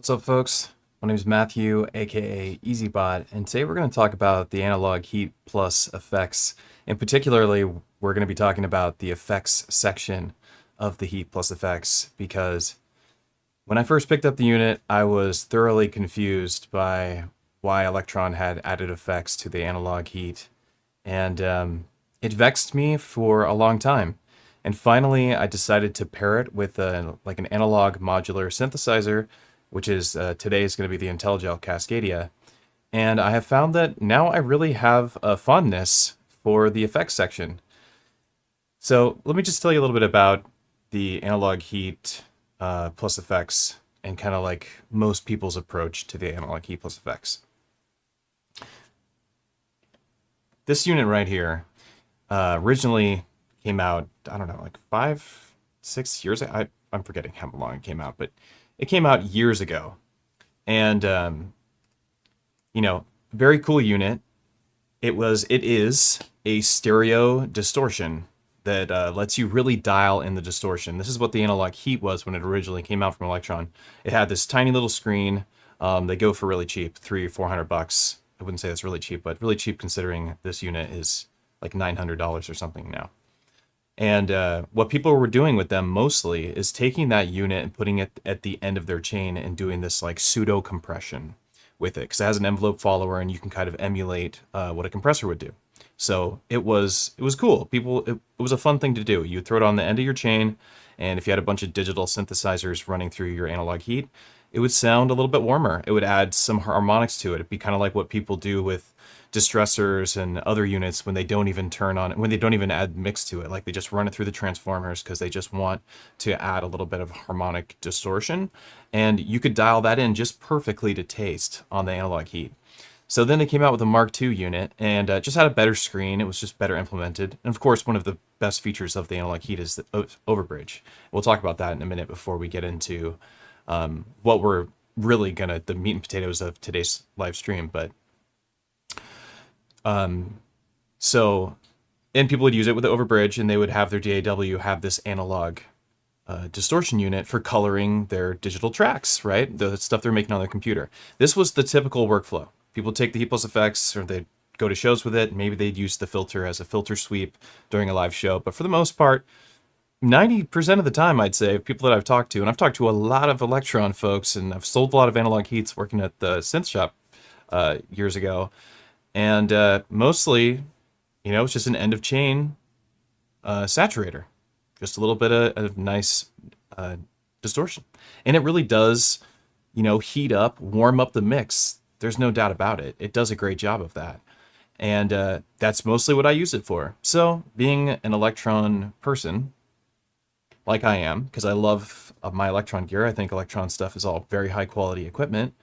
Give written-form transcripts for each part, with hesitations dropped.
What's up, folks? My name is Matthew, aka EZBOT, and today we're going to talk about the analog heat plus effects. And particularly, we're going to be talking about the effects section of the heat plus effects because when I first picked up the unit, I was thoroughly confused by why Elektron had added effects to the analog heat, and it vexed me for a long time. And finally, I decided to pair it with an analog modular synthesizer, which is today is going to be the Intellijel Cascadia. And I have found that now I really have a fondness for the effects section. So let me just tell you a little bit about the analog heat plus effects and kind of like most people's approach to the analog heat plus effects. This unit right here originally came out, I don't know, like 5, 6 years. I'm forgetting how long it came out, but it came out years ago. And, very cool unit. It is a stereo distortion that lets you really dial in the distortion. This is what the analog heat was when it originally came out from Elektron. It had this tiny little screen. They go for really cheap, $300-400. I wouldn't say that's really cheap, but really cheap considering this unit is like $900 or something now. And what people were doing with them mostly is taking that unit and putting it at the end of their chain and doing this like pseudo compression with it, because it has an envelope follower and you can kind of emulate what a compressor would do. So it was cool. It was a fun thing to do. You throw it on the end of your chain, and if you had a bunch of digital synthesizers running through your analog heat, it would sound a little bit warmer. It would add some harmonics to it. It'd be kind of like what people do with distressors and other units when they don't even when they don't even add mix to it. Like they just run it through the transformers because they just want to add a little bit of harmonic distortion. And you could dial that in just perfectly to taste on the analog heat. So then they came out with a Mark II unit and just had a better screen. It was just better implemented. And of course, one of the best features of the analog heat is the overbridge. We'll talk about that in a minute before we get into what we're really the meat and potatoes of today's live stream. But so, and people would use it with the overbridge, and they would have their DAW have this analog distortion unit for coloring their digital tracks, right? The stuff they're making on their computer. This was the typical workflow. People take the heat plus effects, or they'd go to shows with it. Maybe they'd use the filter as a filter sweep during a live show. But for the most part, 90% of the time, I'd say, people that I've talked to, and I've talked to a lot of Elektron folks, and I've sold a lot of analog heats working at the synth shop years ago. And mostly, it's just an end of chain saturator. Just a little bit of nice distortion. And it really does, heat up, warm up the mix. There's no doubt about it. It does a great job of that. And that's mostly what I use it for. So being an Elektron person, like I am, because I love my Elektron gear, I think Elektron stuff is all very high quality equipment.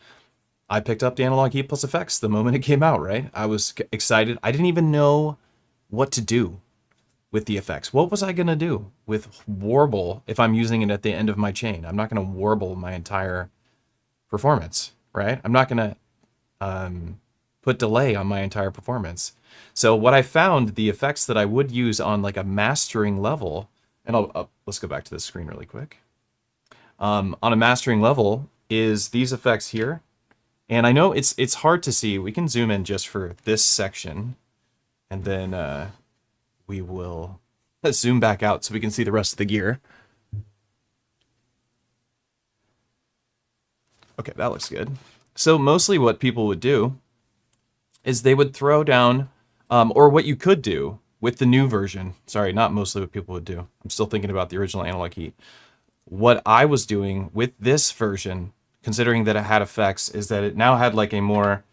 I picked up the analog heat plus effects the moment it came out, right? I was excited. I didn't even know what to do with the effects. What was I going to do with warble if I'm using it at the end of my chain? I'm not going to warble my entire performance, right? I'm not going to put delay on my entire performance. So what I found, the effects that I would use on like a mastering level, and let's go back to the screen really quick. On a mastering level is these effects here. And I know it's hard to see. We can zoom in just for this section, and then we will zoom back out so we can see the rest of the gear. Okay, that looks good. So mostly what people would do is they would throw down, or what you could do with the new version. Sorry, not mostly what people would do. I'm still thinking about the original analog heat. What I was doing with this version, considering that it had effects, is that it now had like a more,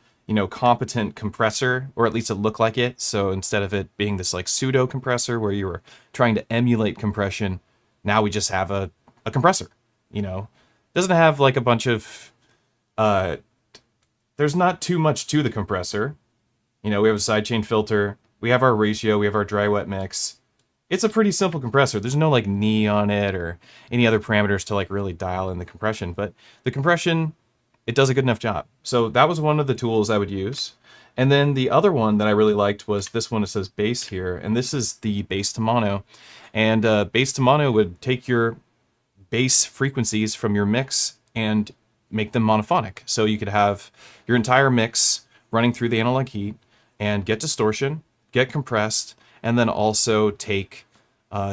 competent compressor, or at least it looked like it. So instead of it being this like pseudo compressor where you were trying to emulate compression, now we just have a compressor, doesn't have like a bunch of, there's not too much to the compressor. We have a sidechain filter, we have our ratio, we have our dry wet mix. It's a pretty simple compressor. There's no like knee on it or any other parameters to like really dial in the compression, but the compression, it does a good enough job. So that was one of the tools I would use. And then the other one that I really liked was this one. It says bass here, and this is the bass to mono. And bass to mono would take your bass frequencies from your mix and make them monophonic. So you could have your entire mix running through the analog heat and get distortion, get compressed, and then also take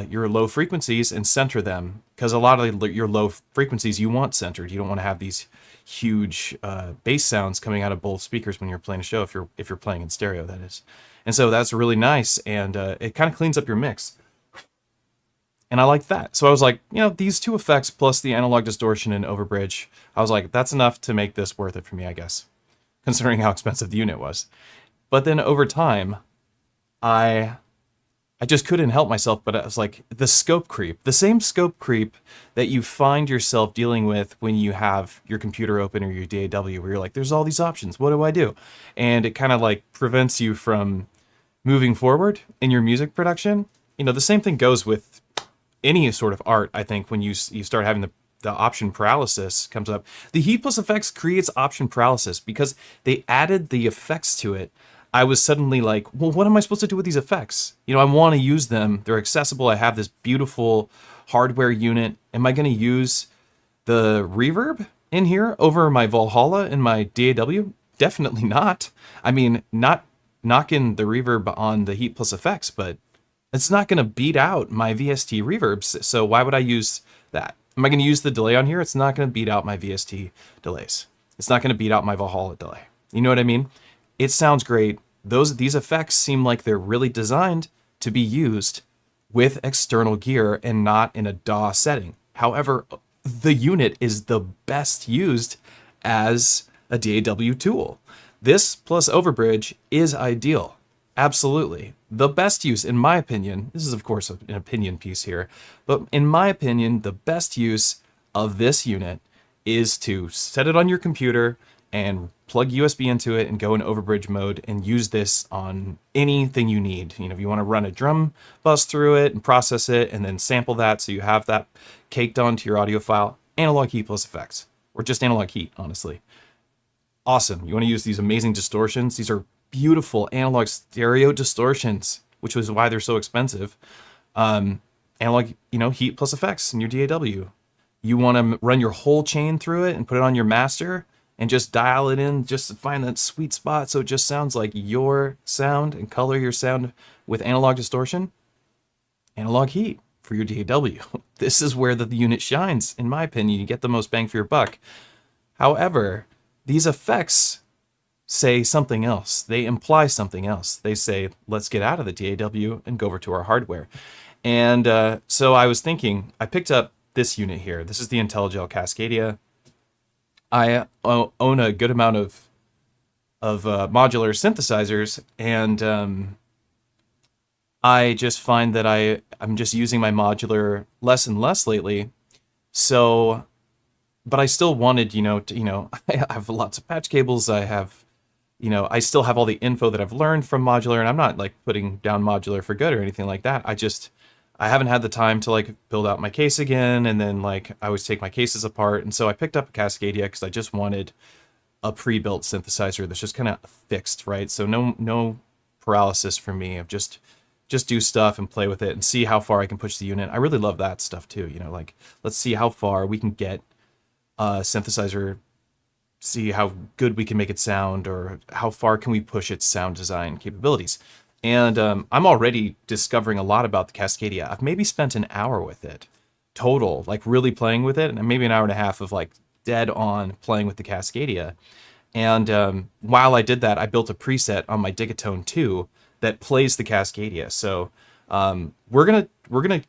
your low frequencies and center them. Because a lot of your low frequencies you want centered. You don't want to have these huge bass sounds coming out of both speakers when you're playing a show, if you're playing in stereo, that is. And so that's really nice, and it kind of cleans up your mix. And I like that. So I was like, these two effects plus the analog distortion and overbridge, I was like, that's enough to make this worth it for me, I guess, considering how expensive the unit was. But then over time, I just couldn't help myself, but I was like, the scope creep, the same scope creep that you find yourself dealing with when you have your computer open or your DAW, where you're like, there's all these options, what do I do? And it kind of like prevents you from moving forward in your music production. The same thing goes with any sort of art, I think, when you start having the option paralysis comes up. The Heat+FX creates option paralysis because they added the effects to it. I was suddenly like, well, what am I supposed to do with these effects? I want to use them. They're accessible. I have this beautiful hardware unit. Am I going to use the reverb in here over my Valhalla in my DAW? Definitely not. I mean, not knocking the reverb on the Heat+FX, but it's not going to beat out my VST reverbs, so why would I use that? Am I going to use the delay on here? It's not going to beat out my VST delays. It's not going to beat out my Valhalla delay. You know what I mean? It sounds great. These effects seem like they're really designed to be used with external gear and not in a DAW setting. However, the unit is the best used as a DAW tool. This plus overbridge is ideal. Absolutely. The best use, in my opinion, this is of course an opinion piece here, but in my opinion, the best use of this unit is to set it on your computer and plug USB into it and go in overbridge mode and use this on anything you need. If you want to run a drum bus through it and process it and then sample that so you have that caked onto your audio file, analog Heat+FX, or just analog heat, honestly. Awesome. You want to use these amazing distortions. These are beautiful analog stereo distortions, which is why they're so expensive. Analog, Heat+FX in your DAW. You want to run your whole chain through it and put it on your master and just dial it in just to find that sweet spot so it just sounds like your sound and color your sound with analog distortion. Analog heat for your DAW. This is where the unit shines, in my opinion. You get the most bang for your buck. However, these effects say something else. They imply something else. They say, let's get out of the DAW and go over to our hardware. And so I was thinking, I picked up this unit here. This is the Intellijel Cascadia. I own a good amount of modular synthesizers, and I just find that I'm just using my modular less and less lately. So, but I still wanted, I have lots of patch cables. I have, I still have all the info that I've learned from modular, and I'm not like putting down modular for good or anything like that. I haven't had the time to like build out my case again, and then like I always take my cases apart. And so I picked up a Cascadia because I just wanted a pre-built synthesizer that's just kind of fixed, right? So no paralysis for me of just do stuff and play with it and see how far I can push the unit. I really love that stuff too, like let's see how far we can get a synthesizer, see how good we can make it sound, or how far can we push its sound design capabilities. And I'm already discovering a lot about the Cascadia. I've maybe spent an hour with it total, like really playing with it, and maybe an hour and a half of like dead on playing with the Cascadia. And while I did that, I built a preset on my Digitone II that plays the Cascadia. So we're gonna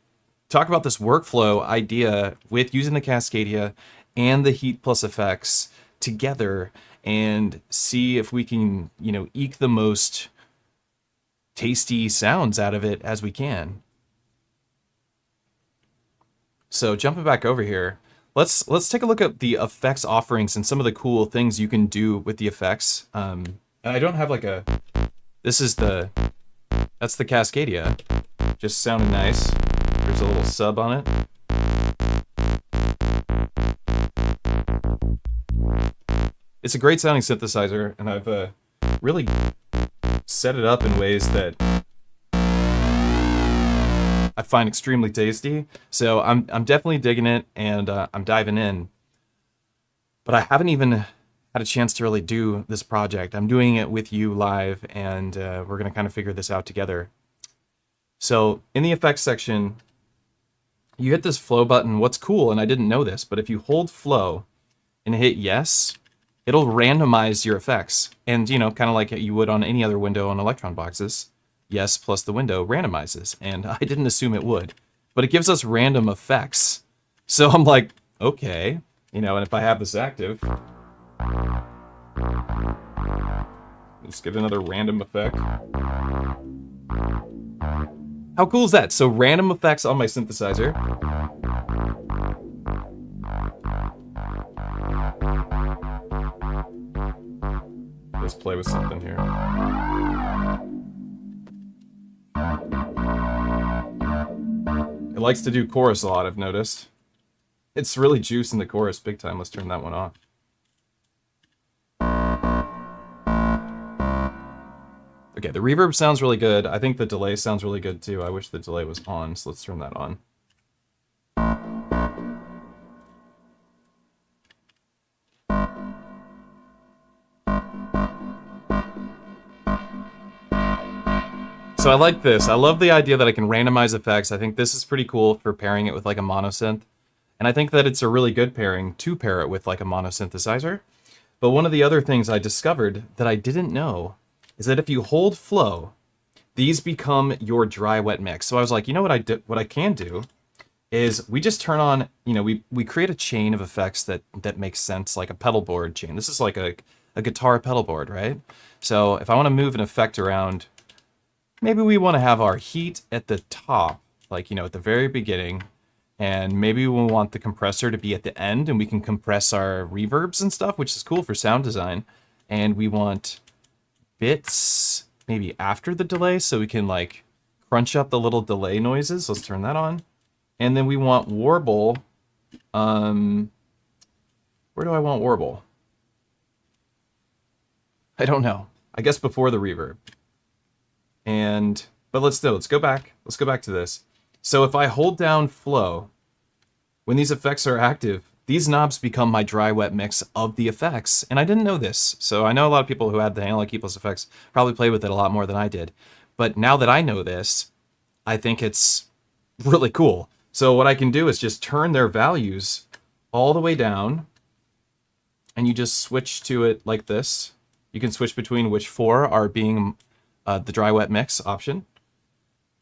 talk about this workflow idea with using the Cascadia and the Heat+FX together and see if we can, eke the most tasty sounds out of it as we can. So jumping back over here, let's take a look at the effects offerings and some of the cool things you can do with the effects. And I don't have like that's the Cascadia, just sounding nice. There's a little sub on it. It's a great sounding synthesizer, and I've really set it up in ways that I find extremely tasty. So I'm definitely digging it, and I'm diving in. But I haven't even had a chance to really do this project. I'm doing it with you live, and we're going to kind of figure this out together. So in the effects section, you hit this flow button. What's cool, and I didn't know this, but if you hold flow and hit yes, it'll randomize your effects. And, you know, kind of like you would on any other window on Elektron boxes, yes plus the window randomizes. And I didn't assume it would, but it gives us random effects. So I'm like, okay, you know, and if I have this active, let's get another random effect. How cool is that? So random effects on my synthesizer. Let's play with something here. It likes to do chorus a lot, I've noticed. It's really juicing the chorus big time. Let's turn that one off. Okay, the reverb sounds really good. I think the delay sounds really good too. I wish the delay was on, so let's turn that on. So I like this. I love the idea that I can randomize effects. I think this is pretty cool for pairing it with like a monosynth. And I think that it's a really good pairing to pair it with like a monosynthesizer. But one of the other things I discovered that I didn't know is that if you hold flow, these become your dry wet mix. So I was like, you know what I can do is we just turn on, you know, we create a chain of effects that makes sense, like a pedal board chain. This is like a guitar pedal board, right? So if I want to move an effect around, maybe we want to have our heat at the top, like, you know, at the very beginning, and maybe we want the compressor to be at the end, and we can compress our reverbs and stuff, which is cool for sound design. And we want bits maybe after the delay, so we can like crunch up the little delay noises. Let's turn that on. And then we want warble. Where do I want warble? I don't know. I guess before the reverb. But let's go back. Let's go back to this. So if I hold down flow, when these effects are active, these knobs become my dry wet mix of the effects. And I didn't know this. So I know a lot of people who had the Analog Heat+FX probably played with it a lot more than I did. But now that I know this, I think it's really cool. So what I can do is just turn their values all the way down, and you just switch to it like this. You can switch between which four are being the dry wet mix option.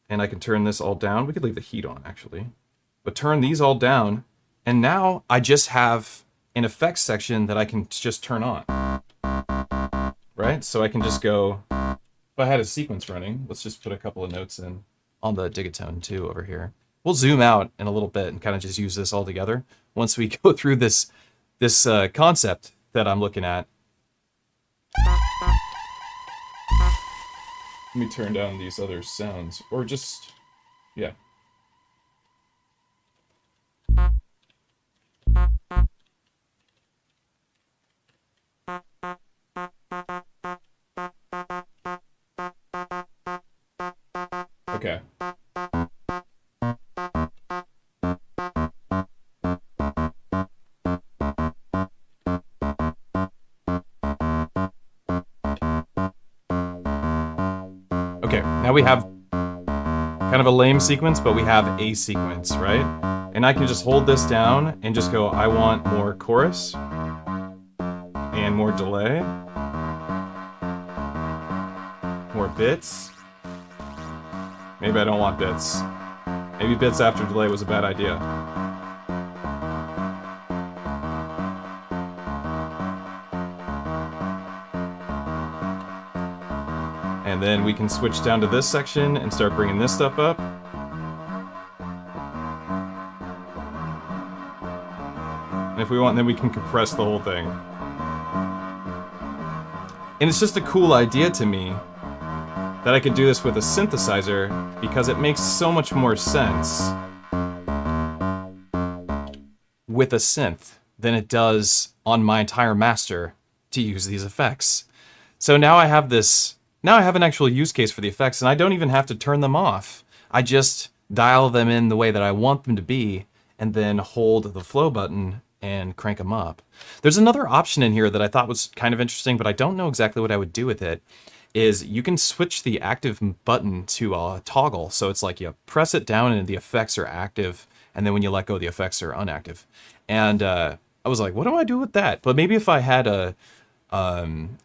And I can turn this all down. We could leave the heat on, actually. But turn these all down, and now I just have an effects section that I can just turn on. Right? So I can just go, if I had a sequence running, let's just put a couple of notes in on the Digitone II over here. We'll zoom out in a little bit and kind of just use this all together once we go through this concept that I'm looking at. Let me turn down these other sounds, or just, yeah. Okay. Okay, now we have kind of a lame sequence, but we have a sequence, right? And I can just hold this down and just go, I want more chorus and more delay, more bits. Maybe I don't want bits. Maybe bits after delay was a bad idea. And then we can switch down to this section and start bringing this stuff up. And if we want, then we can compress the whole thing. And it's just a cool idea to me that I could do this with a synthesizer, because it makes so much more sense with a synth than it does on my entire master to use these effects. So now I have this, now I have an actual use case for the effects, and I don't even have to turn them off. I just dial them in the way that I want them to be, and then hold the flow button, and crank them up. There's another option in here that I thought was kind of interesting, but I don't know exactly what I would do with it, is you can switch the active button to a toggle. So it's like you press it down and the effects are active, and then when you let go, the effects are inactive. And I was like, what do I do with that? But maybe if I had a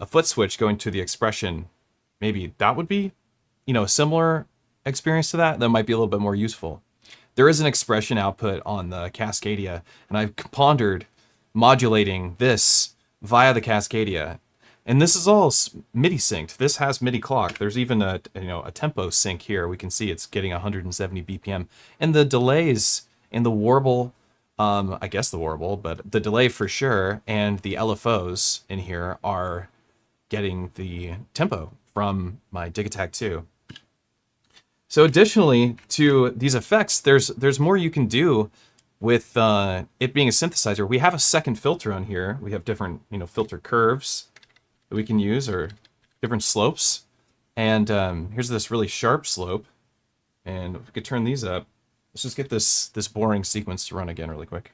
foot switch going to the expression, maybe that would be, a similar experience to that. That might be a little bit more useful. There is an expression output on the Cascadia, and I've pondered modulating this via the Cascadia. And this is all MIDI synced. This has MIDI clock. There's even a tempo sync here. We can see it's getting 170 BPM. And the delays in the warble, I guess the warble, but the delay for sure, and the LFOs in here are getting the tempo from my Digitakt II. So additionally to these effects, there's more you can do with it being a synthesizer. We have a second filter on here. We have different filter curves that we can use, or different slopes. And here's this really sharp slope. And if we could turn these up, let's just get this boring sequence to run again really quick.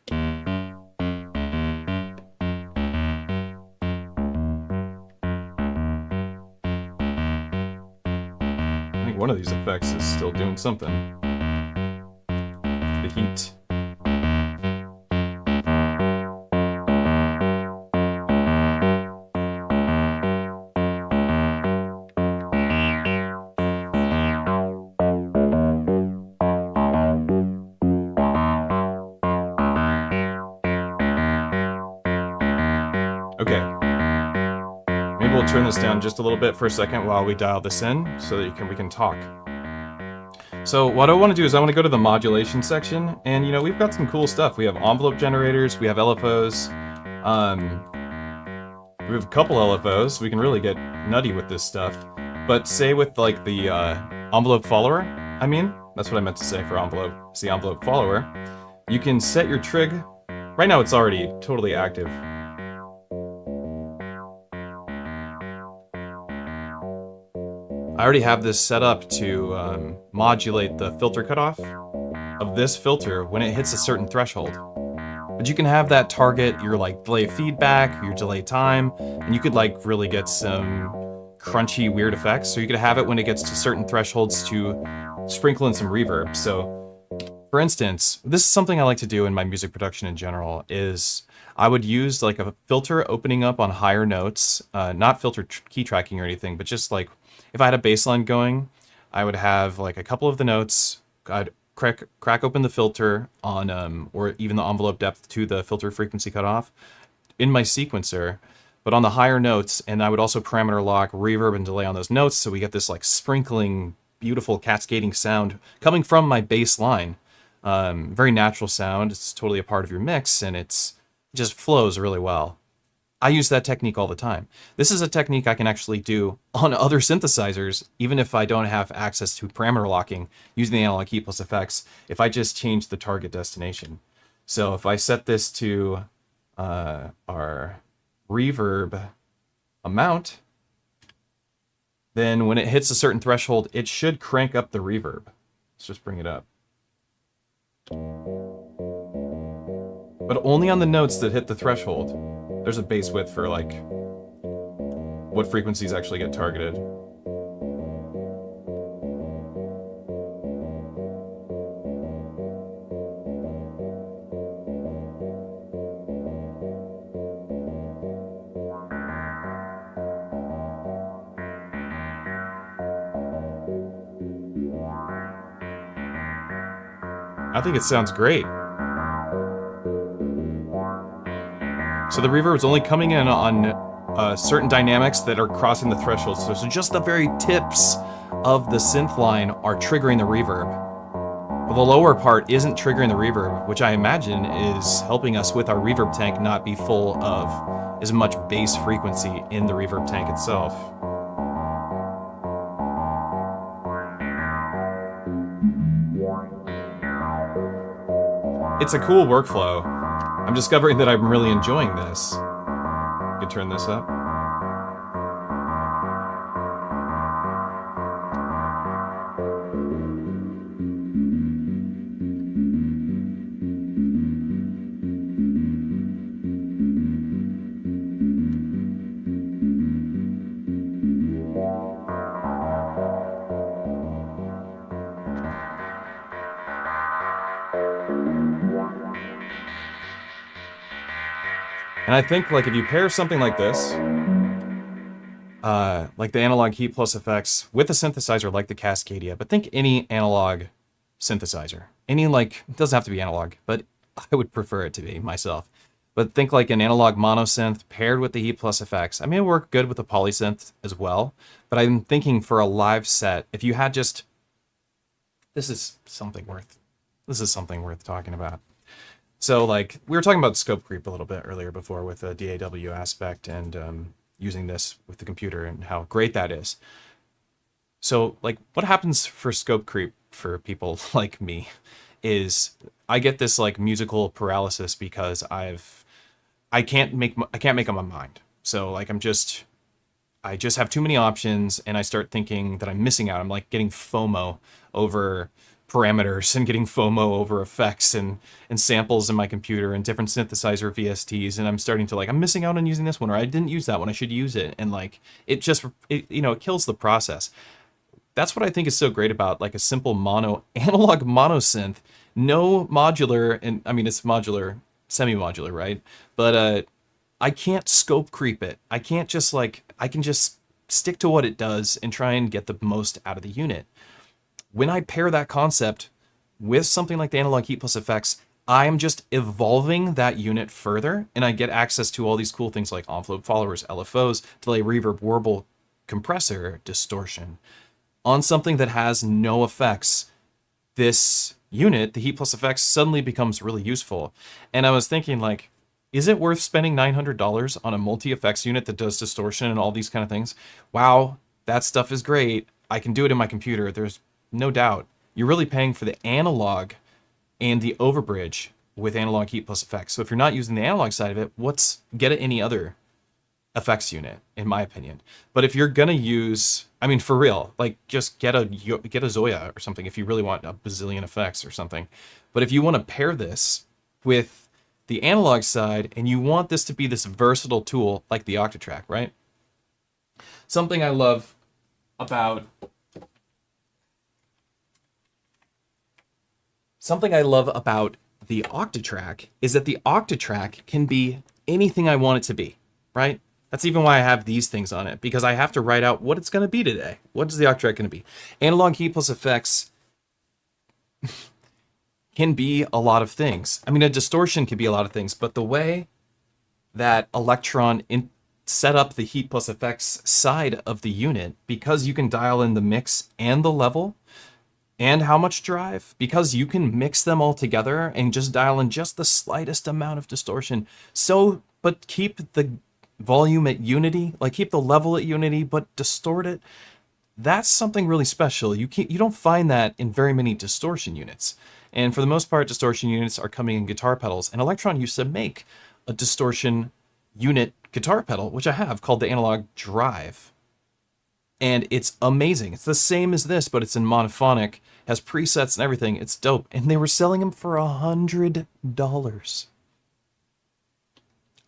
I think one of these effects is still doing something. The heat. Okay, maybe we'll turn this down just a little bit for a second while we dial this in so that we can talk. So what I want to do is I want to go to the modulation section, and we've got some cool stuff. We have envelope generators, we have LFOs, we have a couple LFOs. We can really get nutty with this stuff. But say with like the envelope follower, that's what I meant to say for envelope. It's the envelope follower. You can set your trig. Right now it's already totally active. I already have this set up to modulate the filter cutoff of this filter when it hits a certain threshold. But you can have that target your delay feedback, your delay time, and you could really get some crunchy weird effects. So you could have it when it gets to certain thresholds to sprinkle in some reverb. So for instance, this is something I like to do in my music production in general, is I would use a filter opening up on higher notes, not filter key tracking or anything, but just if I had a bass line going, I would have a couple of the notes. I'd crack open the filter on, or even the envelope depth to the filter frequency cutoff in my sequencer, but on the higher notes, and I would also parameter lock reverb and delay on those notes, so we get this sprinkling, beautiful cascading sound coming from my bass line. Very natural sound. It's totally a part of your mix, and it just flows really well. I use that technique all the time. This is a technique I can actually do on other synthesizers, even if I don't have access to parameter locking using the Analog Heat+FX, if I just change the target destination. So if I set this to our reverb amount, then when it hits a certain threshold, it should crank up the reverb. Let's just bring it up. But only on the notes that hit the threshold. There's a bass width for what frequencies actually get targeted. I think it sounds great. So the reverb is only coming in on certain dynamics that are crossing the threshold. So just the very tips of the synth line are triggering the reverb. But the lower part isn't triggering the reverb, which I imagine is helping us with our reverb tank not be full of as much bass frequency in the reverb tank itself. It's a cool workflow. I'm discovering that I'm really enjoying this. I could turn this up. And I think like if you pair something like this, like the Analog Heat+FX with a synthesizer like the Cascadia, but think any analog synthesizer. Any like, it doesn't have to be analog, but I would prefer it to be myself. But think like an analog monosynth paired with the Heat+FX. I mean, it would work good with a polysynth as well, but I'm thinking for a live set, if you had just, this is something worth talking about. So like, we were talking about scope creep a little bit earlier before with the DAW aspect and using this with the computer and how great that is. So like, what happens for scope creep for people like me is I get this like musical paralysis because I can't make up my mind. So like I just have too many options and I start thinking that I'm missing out. I'm like getting FOMO over parameters and getting FOMO over effects and samples in my computer and different synthesizer VSTs. And I'm starting to like, I'm missing out on using this one, or I didn't use that one. I should use it. And like, it kills the process. That's what I think is so great about like a simple analog monosynth, no modular. And I mean, it's modular, semi-modular, right? But, I can't scope creep it. I can't just like, I can just stick to what it does and try and get the most out of the unit. When I pair that concept with something like the Analog Heat+FX, I'm just evolving that unit further, and I get access to all these cool things like envelope followers, LFOs, delay, reverb, warble, compressor, distortion. On something that has no effects, this unit, the Heat+FX, suddenly becomes really useful. And I was thinking like, is it worth spending $900 on a multi-effects unit that does distortion and all these kind of things? Wow, that stuff is great. I can do it in my computer. There's no doubt. You're really paying for the analog and the overbridge with Analog Heat+FX. So if you're not using the analog side of it, get it any other effects unit, in my opinion. But if you're gonna use, I mean, for real, like just get a Zoya or something if you really want a bazillion effects or something. But if you want to pair this with the analog side, and you want this to be this versatile tool like the Octatrack, right? Something I love about the Octatrack is that the Octatrack can be anything I want it to be, right? That's even why I have these things on it, because I have to write out what it's going to be today. What is the Octatrack going to be? Analog Heat+FX can be a lot of things. I mean, a distortion can be a lot of things, but the way that Elektron set up the Heat+FX side of the unit, because you can dial in the mix and the level and how much drive, because you can mix them all together and just dial in just the slightest amount of distortion. But keep the volume at unity, like keep the level at unity, but distort it. That's something really special. You don't find that in very many distortion units. And for the most part, distortion units are coming in guitar pedals. And Elektron used to make a distortion unit guitar pedal, which I have, called the Analog Drive. And it's amazing. It's the same as this, but it's in monophonic, has presets and everything. It's dope. And they were selling them for $100.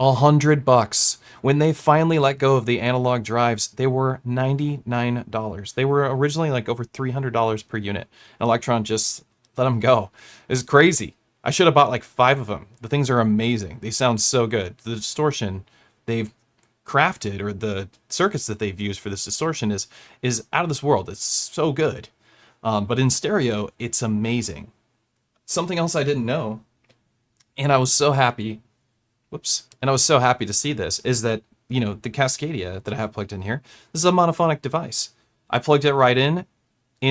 $100. When they finally let go of the analog drives, they were $99. They were originally like over $300 per unit. And Elektron just let them go. It's crazy. I should have bought like 5 of them. The things are amazing. They sound so good. The distortion they've crafted, or the circuits that they've used for this distortion is out of this world. It's so good. But in stereo, it's amazing. Something else I didn't know, and I was so happy, and I was so happy to see this, is that, the Cascadia that I have plugged in here, this is a monophonic device. I plugged it right in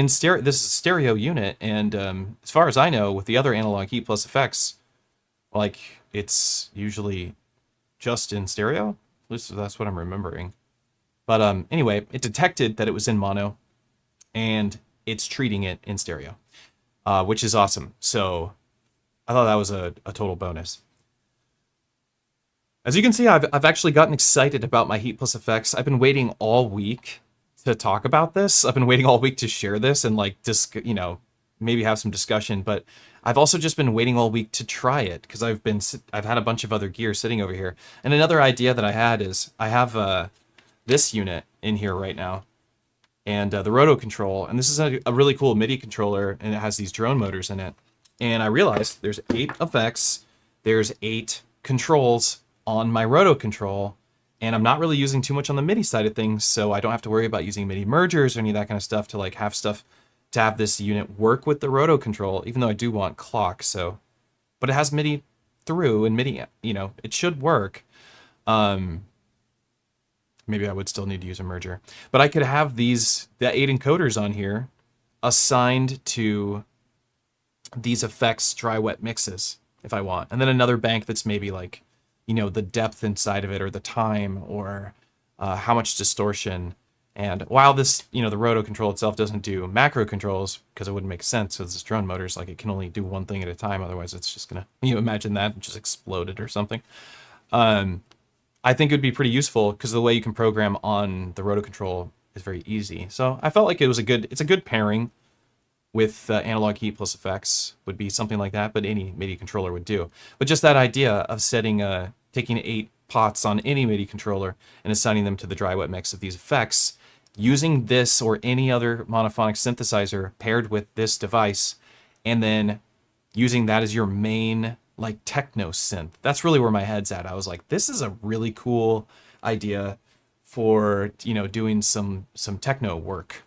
stereo. This is a stereo unit, and as far as I know, with the other Analog Heat+FX, like, it's usually just in stereo. At least that's what I'm remembering. But anyway, it detected that it was in mono, and it's treating it in stereo, which is awesome. So I thought that was a total bonus. As you can see, I've actually gotten excited about my Heat+FX. I've been waiting all week to talk about this. I've been waiting all week to share this and like maybe have some discussion. But I've also just been waiting all week to try it, because I've had a bunch of other gear sitting over here. And another idea that I had is I have this unit in here right now, and the roto control. And this is a really cool MIDI controller, and it has these drone motors in it. And I realized there's 8 effects, there's 8 controls, on my roto control, and I'm not really using too much on the MIDI side of things, so I don't have to worry about using MIDI mergers or any of that kind of stuff to like have stuff to have this unit work with the roto control, even though I do want clock. So, but it has MIDI through, and MIDI, you know, it should work. Maybe I would still need to use a merger, but I could have the 8 encoders on here assigned to these effects dry wet mixes if I want, and then another bank that's maybe like, you know, the depth inside of it, or the time, or how much distortion. And while this, you know, the roto control itself doesn't do macro controls, because it wouldn't make sense because it's drone motors, like it can only do one thing at a time, otherwise it's just gonna, you imagine that just exploded or something. I think it would be pretty useful because the way you can program on the roto control is very easy. So I felt like it's a good pairing with Analog Heat plus effects, would be something like that, but any MIDI controller would do. But just that idea of setting, taking 8 pots on any MIDI controller and assigning them to the dry wet mix of these effects, using this or any other monophonic synthesizer paired with this device, and then using that as your main like techno synth. That's really where my head's at. I was like, this is a really cool idea for, you know, doing some techno work,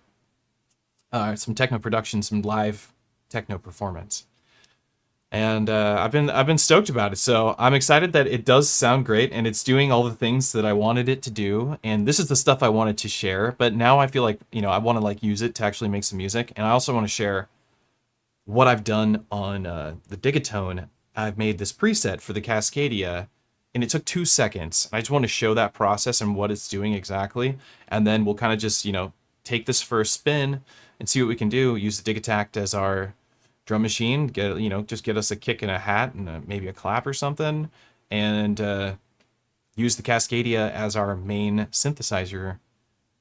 some techno production, some live techno performance. And I've been stoked about it. So I'm excited that it does sound great and it's doing all the things that I wanted it to do. And this is the stuff I wanted to share. But now I feel like, you know, I want to like use it to actually make some music. And I also want to share what I've done on the Digitone. I've made this preset for the Cascadia, and it took 2 seconds. I just want to show that process and what it's doing exactly. And then we'll kind of just, you know, take this for a spin and see what we can do. Use the Digitakt as our drum machine, just get us a kick and a hat and maybe a clap or something, and use the Cascadia as our main synthesizer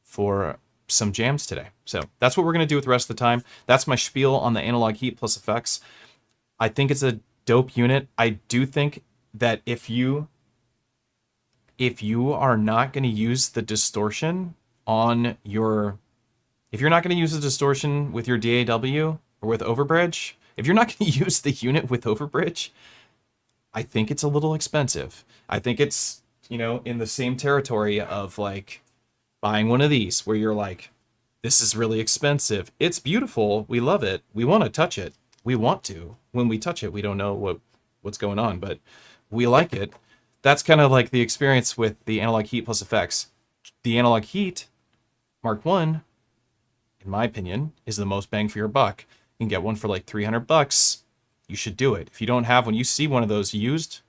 for some jams today. So that's what we're going to do with the rest of the time. That's my spiel on the Analog Heat plus effects. I think it's a dope unit. I do think that if you are not going to use the distortion on your, if you're not going to use the distortion with your DAW or with overbridge, if you're not going to use the unit with overbridge, I think it's a little expensive. I think it's, you know, in the same territory of like buying one of these where you're like, this is really expensive. It's beautiful. We love it. We want to touch it. We want to. When we touch it, we don't know what's going on, but we like it. That's kind of like the experience with the Analog Heat plus effects. The Analog Heat Mark I, in my opinion, is the most bang for your buck. You can get one for like $300. You should do it. If you don't have one, you see one of those used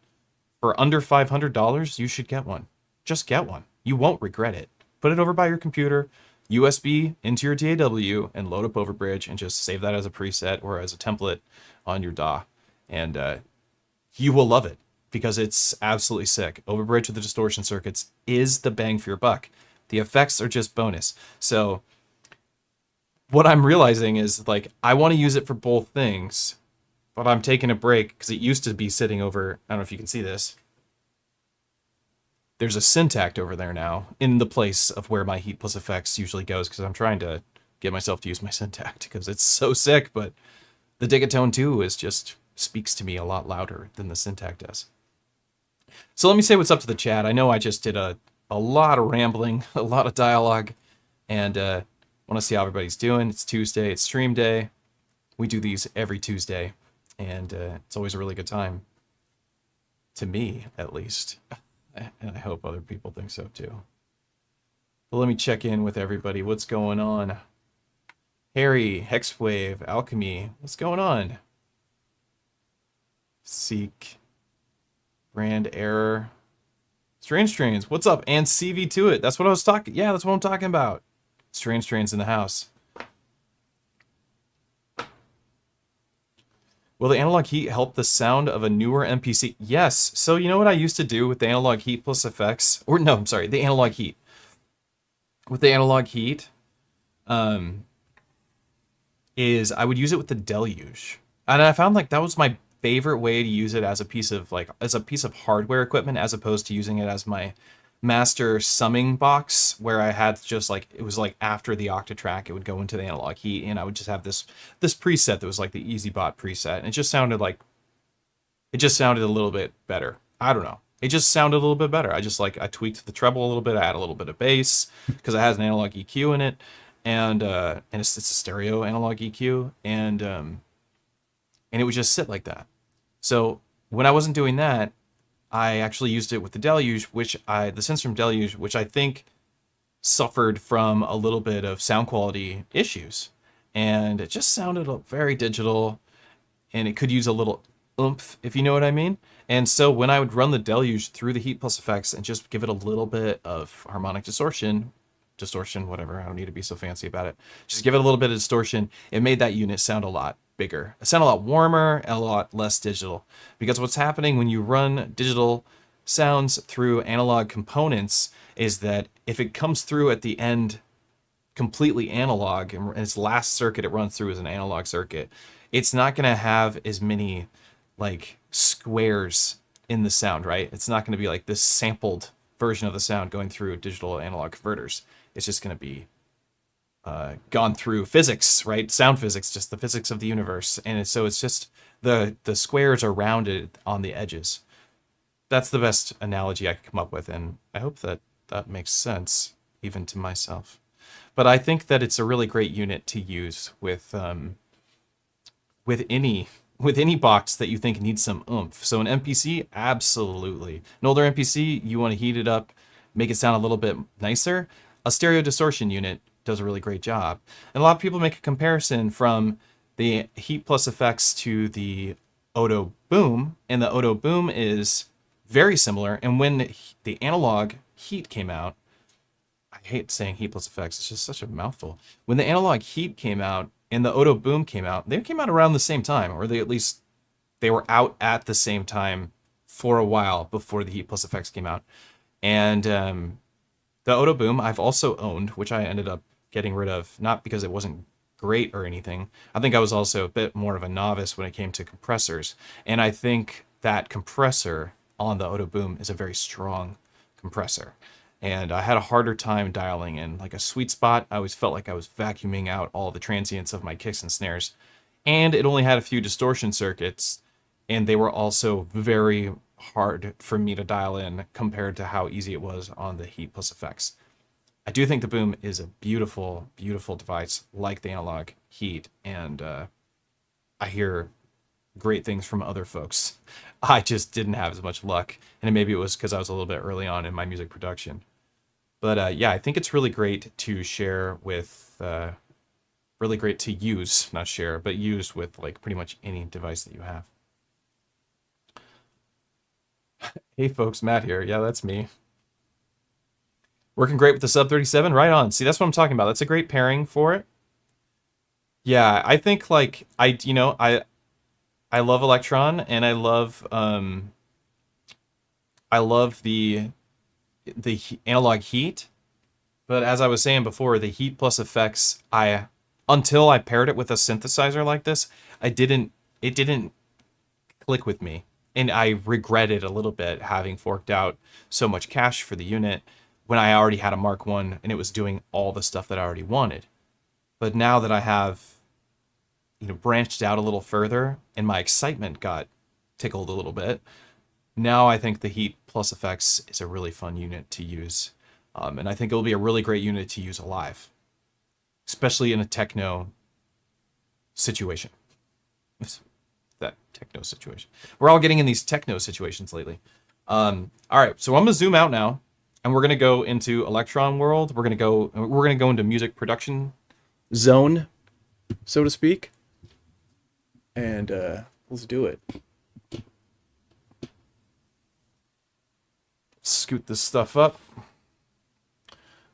for under $500, you should get one. Just get one. You won't regret it. Put it over by your computer, USB into your DAW, and load up overbridge and just save that as a preset or as a template on your DAW. And you will love it because it's absolutely sick. Overbridge with the distortion circuits is the bang for your buck. The effects are just bonus. So what I'm realizing is like, I want to use it for both things, but I'm taking a break because it used to be sitting over, I don't know if you can see this. There's a Syntakt over there now in the place of where my Heat plus effects usually goes, because I'm trying to get myself to use my Syntakt because it's so sick, but the Digitone II is just speaks to me a lot louder than the Syntakt does. So let me say what's up to the chat. I know I just did a lot of rambling, a lot of dialogue, and want to see how everybody's doing. It's Tuesday, it's stream day. We do these every Tuesday, and it's always a really good time. To me, at least. And I hope other people think so too. But let me check in with everybody. What's going on? Harry, Hexwave, Alchemy. What's going on? Seek. Brand Error. Strange Strains. What's up? And CV to it. That's what I was talking. Yeah, that's what I'm talking about. Strange Strains in the house. Will the Analog Heat help the sound of a newer MPC? Yes. So you know what I used to do with the Analog Heat plus effects? Or no, I'm sorry, the Analog Heat. With the Analog Heat, is I would use it with the Deluge. And I found like that was my favorite way to use it as a piece of hardware equipment, as opposed to using it as my master summing box, where I had just like, it was like after the Octatrack, it would go into the Analog Heat, and I would just have this preset that was like the EZBOT preset, and it just sounded a little bit better. I don't know. it just sounded a little bit better. I tweaked the treble a little bit, I added a little bit of bass because it has an analog EQ in it, and it's a stereo analog EQ, and it would just sit like that. So when I wasn't doing that, I actually used it with the Deluge, the Synthstrom Deluge, which I think suffered from a little bit of sound quality issues, and it just sounded very digital, and it could use a little oomph, if you know what I mean. And so when I would run the Deluge through the Heat+FX and just give it a little bit of harmonic distortion, whatever, I don't need to be so fancy about it, just give it a little bit of distortion, it made that unit sound a lot bigger. It sounded a lot warmer, and a lot less digital. Because what's happening when you run digital sounds through analog components is that if it comes through at the end completely analog, and its last circuit it runs through is an analog circuit, it's not going to have as many like squares in the sound, right? It's not going to be like this sampled version of the sound going through digital analog converters. It's just going to be gone through physics, right? Sound physics, just the physics of the universe. And so it's just the squares are rounded on the edges. That's the best analogy I could come up with, and I hope that that makes sense even to myself. But I think that it's a really great unit to use with any box that you think needs some oomph. So an MPC, absolutely. An older MPC, you want to heat it up, make it sound a little bit nicer. A stereo distortion unit does a really great job. And a lot of people make a comparison from the Heat+FX to the Odo Boom, and the Odo Boom is very similar. And when the analog Heat came out, I hate saying Heat+FX, it's just such a mouthful. When the analog Heat came out and the Odo Boom came out, they came out around the same time, or they were out at the same time for a while before the Heat+FX came out. And the Odo Boom I've also owned, which I ended up getting rid of, not because it wasn't great or anything. I think I was also a bit more of a novice when it came to compressors. And I think that compressor on the Odo Boom is a very strong compressor. And I had a harder time dialing in like a sweet spot. I always felt like I was vacuuming out all the transients of my kicks and snares. And it only had a few distortion circuits, and they were also very hard for me to dial in compared to how easy it was on the Heat+FX. I do think the Boom is a beautiful, beautiful device like the analog Heat, and I hear great things from other folks. I just didn't have as much luck, and maybe it was because I was a little bit early on in my music production. But yeah, I think it's really great to share with, really great to use, not share, but use with like pretty much any device that you have. Hey folks, Matt here. Yeah, that's me. Working great with the Sub 37, right on. See, that's what I'm talking about. That's a great pairing for it. Yeah, I think like I love Elektron, and I love the analog Heat, but as I was saying before, the Heat+FX, until I paired it with a synthesizer like this, it didn't click with me, and I regretted a little bit having forked out so much cash for the unit when I already had a Mark I and it was doing all the stuff that I already wanted. But now that I have, branched out a little further and my excitement got tickled a little bit, now I think the Heat+FX is a really fun unit to use. And I think it'll be a really great unit to use live, especially in a techno situation. That techno situation. We're all getting in these techno situations lately. All right, so I'm gonna zoom out now, and we're gonna go into Elektron world. We're gonna go into music production zone, so to speak. And let's do it. Scoot this stuff up.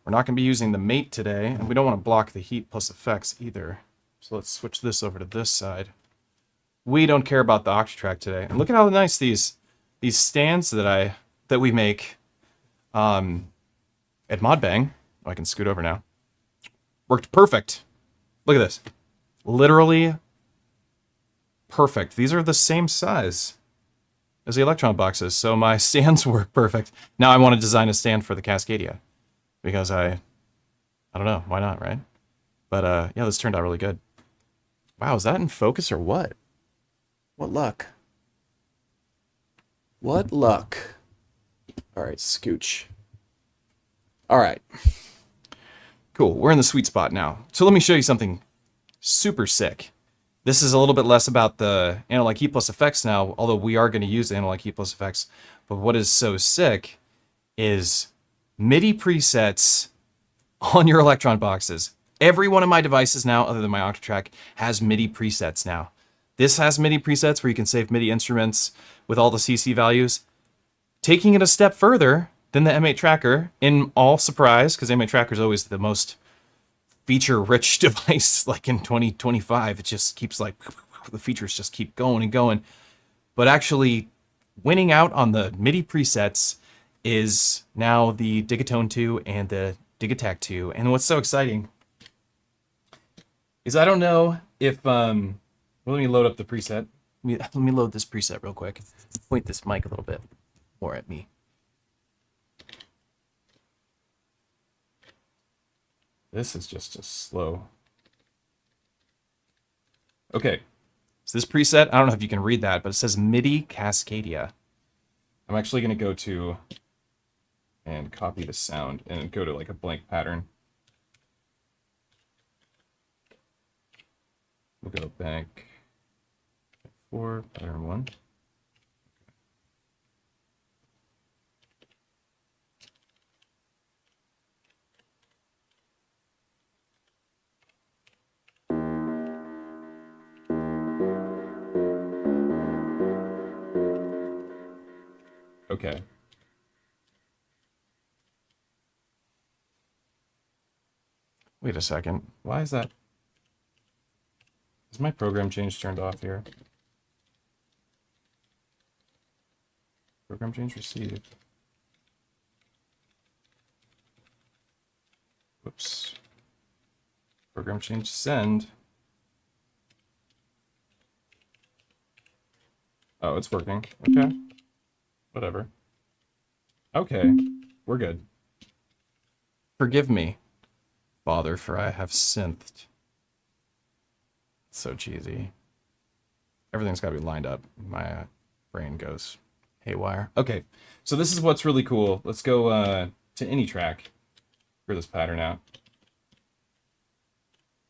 We're not going to be using the mate today, and we don't want to block the Heat+FX either. So let's switch this over to this side. We don't care about the Octatrack today. And look at how nice these stands that we make at Modbang. Oh, I can scoot over now. Worked perfect. Look at this. Literally perfect. These are the same size as the Elektron boxes, so my stands work perfect. Now I want to design a stand for the Cascadia, because I don't know, why not, right? But yeah, this turned out really good. Wow, is that in focus or what? What luck. What luck. All right, scooch. All right. Cool, we're in the sweet spot now. So let me show you something super sick. This is a little bit less about the Analog Heat+FX now, although we are going to use the Analog Heat+FX. But what is so sick is MIDI presets on your Elektron boxes. Every one of my devices now, other than my Octatrack, has MIDI presets now. This has MIDI presets where you can save MIDI instruments with all the CC values. Taking it a step further than the M8 Tracker, in all surprise, because M8 Tracker is always the most feature-rich device, like in 2025, it just keeps like, the features just keep going and going. But actually, winning out on the MIDI presets is now the Digitone II and the Digitakt II. And what's so exciting is I don't know if, well, let me load up the preset. Let me load this preset real quick. Point this mic a little bit more at me. This is just a slow. Okay, so this preset, I don't know if you can read that, but it says MIDI Cascadia. I'm actually going to go to and copy the sound and go to like a blank pattern. We'll go back 4, pattern 1. Okay. Wait a second. Why is that? Is my program change turned off here? Program change received. Whoops. Program change send. Oh, it's working. Okay. Whatever. Okay. We're good. Forgive me, Father, for I have synthed. It's so cheesy. Everything's got to be lined up. My brain goes haywire. Okay, so this is what's really cool. Let's go to any track. Figure this pattern out.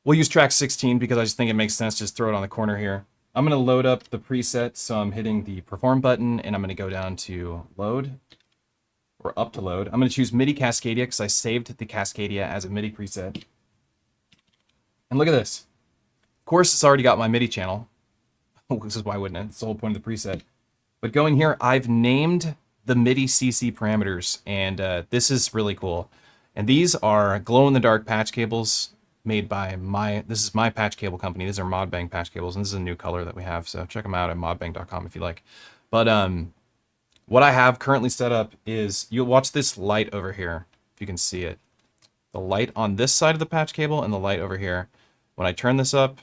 We'll use track 16 because I just think it makes sense to just throw it on the corner here. I'm going to load up the preset, so I'm hitting the perform button, and I'm going to go down to load, or up to load. I'm going to choose MIDI Cascadia because I saved the Cascadia as a MIDI preset. And look at this. Of course, it's already got my MIDI channel. This is why wouldn't it? It's the whole point of the preset. But going here, I've named the MIDI CC parameters, and this is really cool. And these are glow-in-the-dark patch cables made by this is my patch cable company. These are Modbang patch cables, and this is a new color that we have, so check them out at modbang.com if you like. But what I have currently set up is, you'll watch this light over here, if you can see it. The light on this side of the patch cable and the light over here. When I turn this up,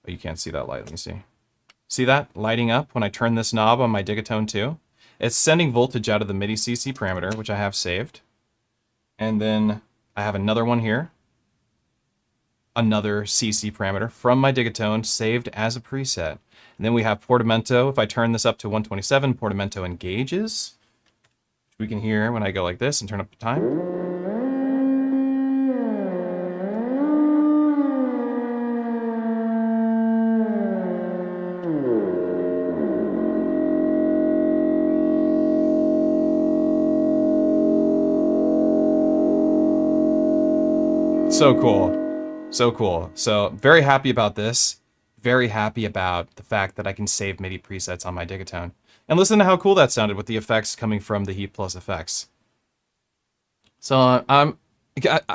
oh, you can't see that light, let me see. See that lighting up when I turn this knob on my Digitone II? It's sending voltage out of the MIDI CC parameter, which I have saved. And then I have another one here. Another CC parameter from my Digitone saved as a preset. And then we have portamento. If I turn this up to 127, portamento engages, which we can hear when I go like this and turn up the time. So cool. So cool. So very happy about this. Very happy about the fact that I can save MIDI presets on my Digitone. And listen to how cool that sounded with the effects coming from the Heat+FX. So I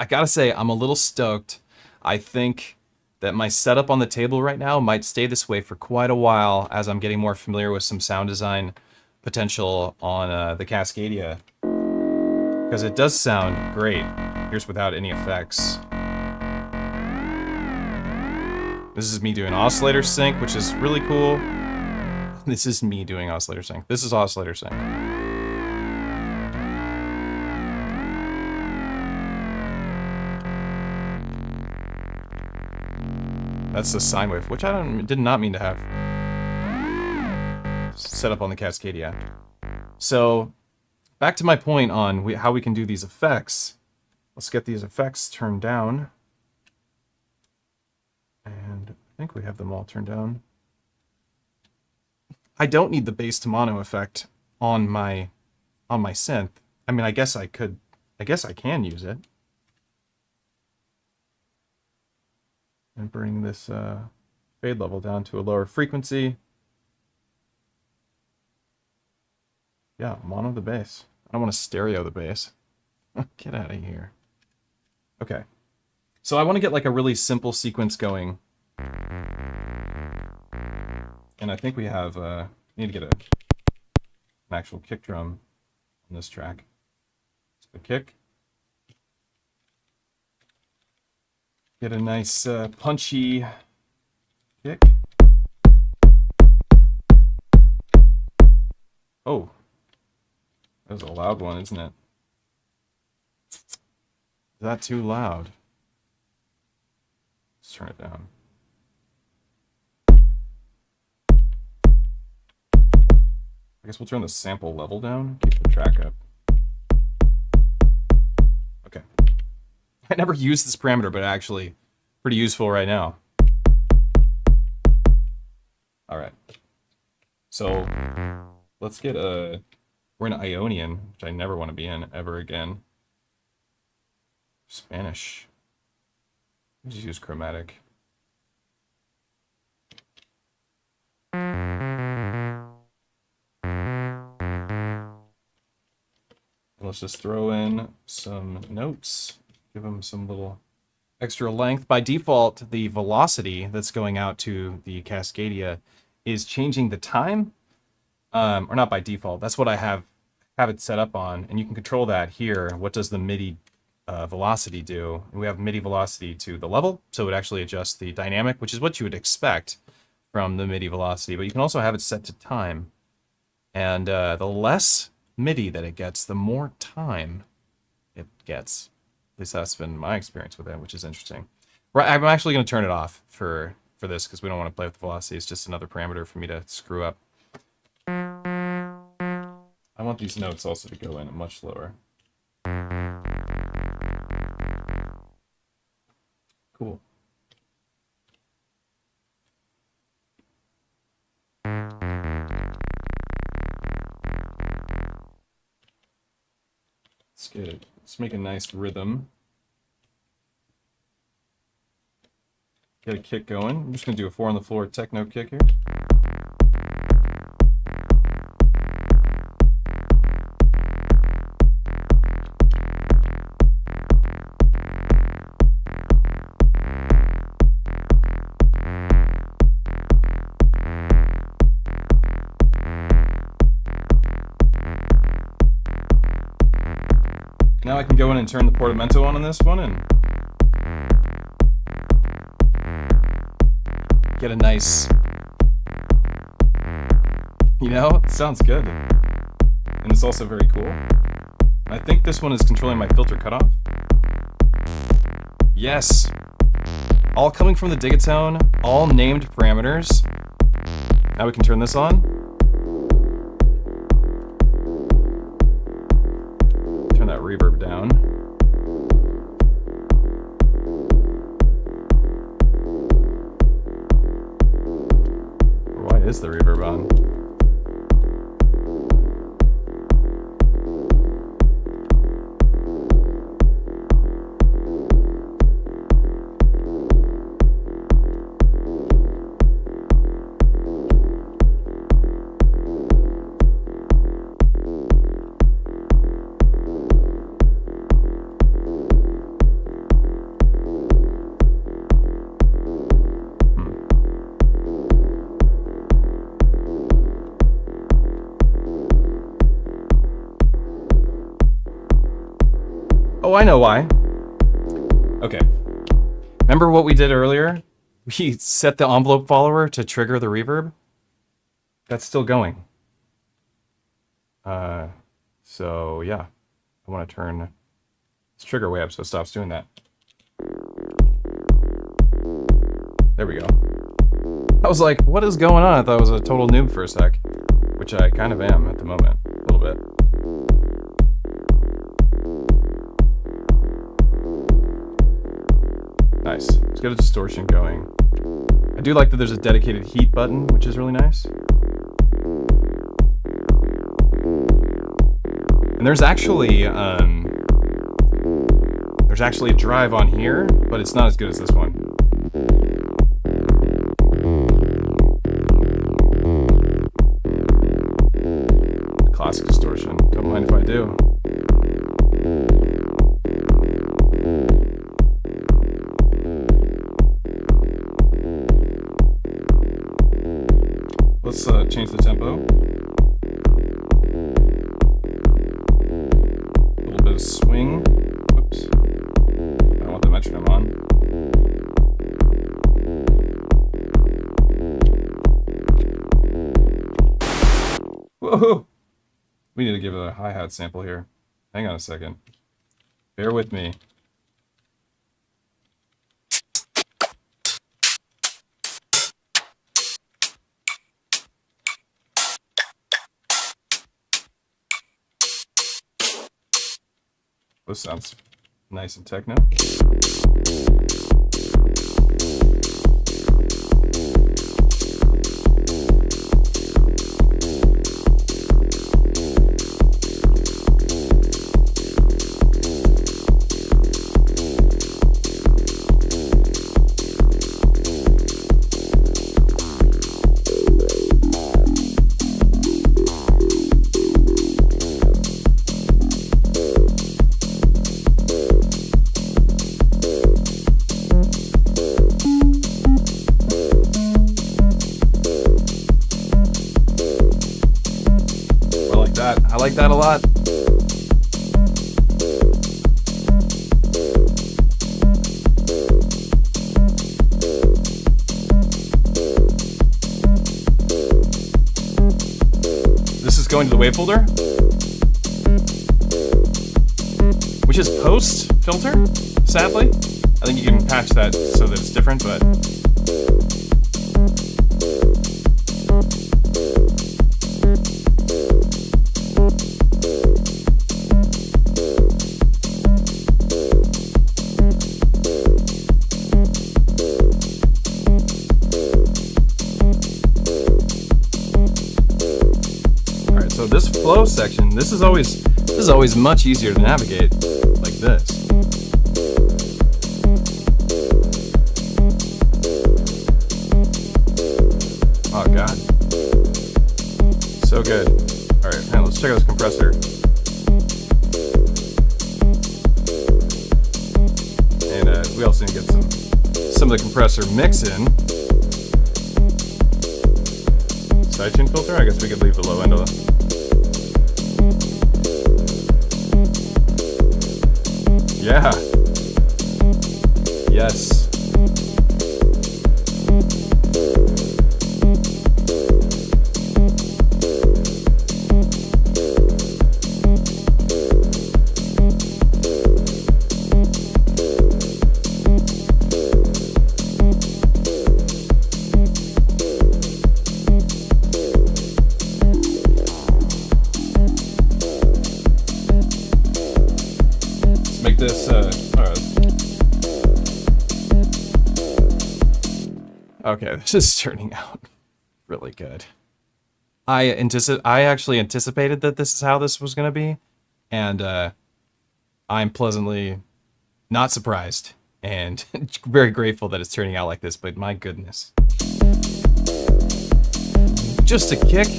gotta say, I'm a little stoked. I think that my setup on the table right now might stay this way for quite a while as I'm getting more familiar with some sound design potential on the Cascadia. Because it does sound great. Here's without any effects. This is me doing oscillator sync, which is really cool. This is me doing oscillator sync. This is oscillator sync. That's the sine wave, which I did not mean to have set up on the Cascadia. So back to my point on how we can do these effects. Let's get these effects turned down. And I think we have them all turned down. I don't need the bass to mono effect on my synth. I mean, I guess I can use it. And bring this fade level down to a lower frequency. Yeah, mono the bass. I don't want to stereo the bass. Get out of here. Okay. So I want to get like a really simple sequence going. And I think we have, need to get an actual kick drum on this track. So the kick. Get a nice punchy kick. Oh, that was a loud one, isn't it? Is that too loud? Let's turn it down. I guess we'll turn the sample level down, keep the track up. Okay. I never used this parameter, but actually pretty useful right now. All right. So let's get we're in Ionian, which I never want to be in ever again. Spanish. Just use chromatic. Let's just throw in some notes, give them some little extra length. By default, the velocity that's going out to the Cascadia is changing the time, or not by default. That's what I have it set up on, and you can control that here. What does the MIDI velocity do? And we have MIDI velocity to the level, so it actually adjusts the dynamic, which is what you would expect from the MIDI velocity, but you can also have it set to time. And the less MIDI that it gets, the more time it gets. At least that's been my experience with it, which is interesting. Right, I'm actually going to turn it off for this because we don't want to play with the velocity. It's just another parameter for me to screw up. I want these notes also to go in much lower. Cool. Let's make a nice rhythm. Get a kick going. I'm just going to do a 4 on the floor techno kick here. Now I can go in and turn the portamento on this one and get a nice, it sounds good. And it's also very cool. I think this one is controlling my filter cutoff. Yes. All coming from the Digitone, all named parameters. Now we can turn this on. Turn that reverb down. Why is the reverb on? Oh, I know why. Okay. Remember what we did earlier? We set the envelope follower to trigger the reverb. That's still going. So yeah, I want to turn this trigger way up so it stops doing that. There we go. I was like, what is going on? I thought I was a total noob for a sec, which I kind of am at the moment, a little bit. nice. Let's get a distortion going. I do like that there's a dedicated heat button, which is really nice. And there's actually a drive on here, but it's not as good as this one. Classic distortion. Don't mind if I do. Let's change the tempo. A little bit of swing. Whoops. I don't want the metronome on. Whoa! We need to give it a hi-hat sample here. Hang on a second. Bear with me. This sounds nice and techno. I like that a lot. This is going to the wave folder, which is post filter, sadly. I think you can patch that so that it's different, but so this flow section, this is always much easier to navigate like this. Oh god. So good. Alright, now let's check out this compressor. And we also need to get some of the compressor mix in. Sidechain filter? I guess we could leave the low end of it. Yeah. Yes. Make this okay, this is turning out really good. I actually anticipated that this is how this was going to be, and I'm pleasantly not surprised and very grateful that it's turning out like this, but my goodness. Just a kick,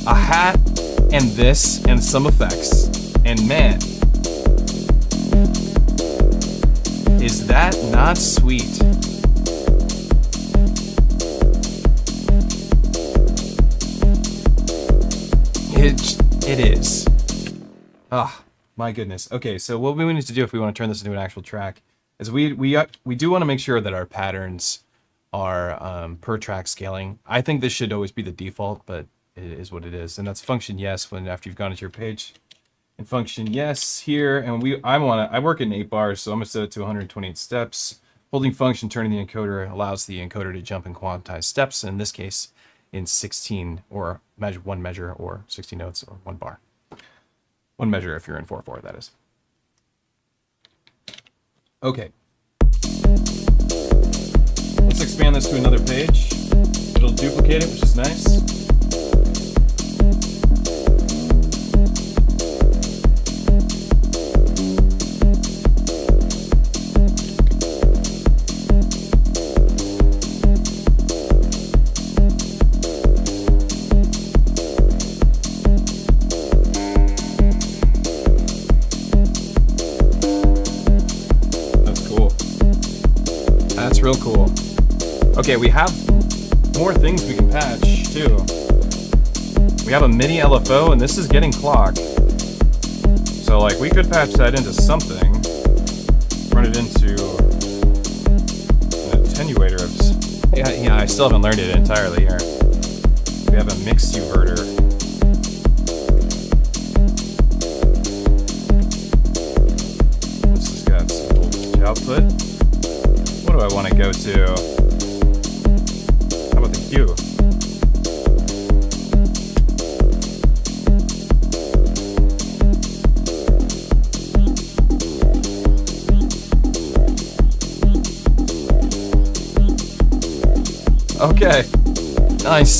a hat, and this, and some effects, and man, is that not sweet? It is. Ah, my goodness. Okay, so what we need to do if we want to turn this into an actual track is we do want to make sure that our patterns are per track scaling. I think this should always be the default, but it is what it is, and that's function yes when after you've gone into your page. And function yes here, and I work in 8 bars, so I'm gonna set it to 128 steps. Holding function turning the encoder allows the encoder to jump in quantized steps, in this case in 16 or one measure or 60 notes or 1 bar. 1 measure if you're in 4/4, that is. Okay. Let's expand this to another page. It'll duplicate it, which is nice. Real cool. Okay, we have more things we can patch too. We have a MIDI LFO, and this is getting clocked. So like we could patch that into something, run it into an attenuator. Yeah, I still haven't learned it entirely here. We have a mix uverter. This has got some voltage output. What do I want to go to? How about the Q? Okay, nice.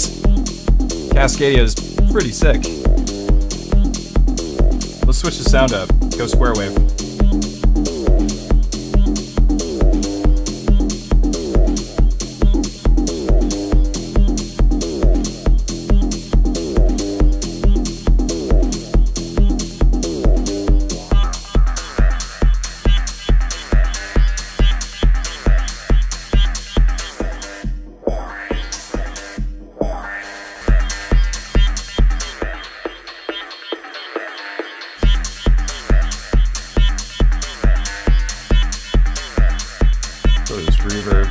Cascadia is pretty sick. Let's switch the sound up. Go square wave. Reverb.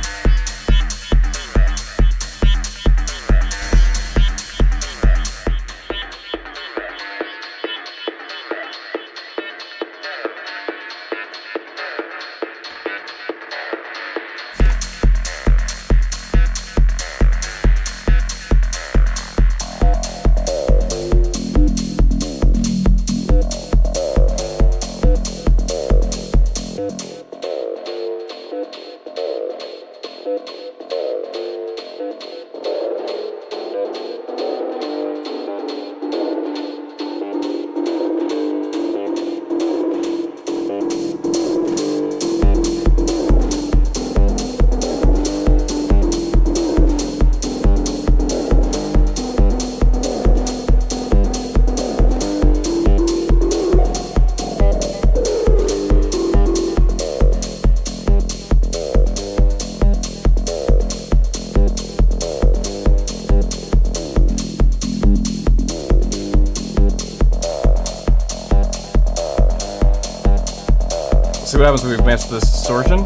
See what happens when we match this distortion,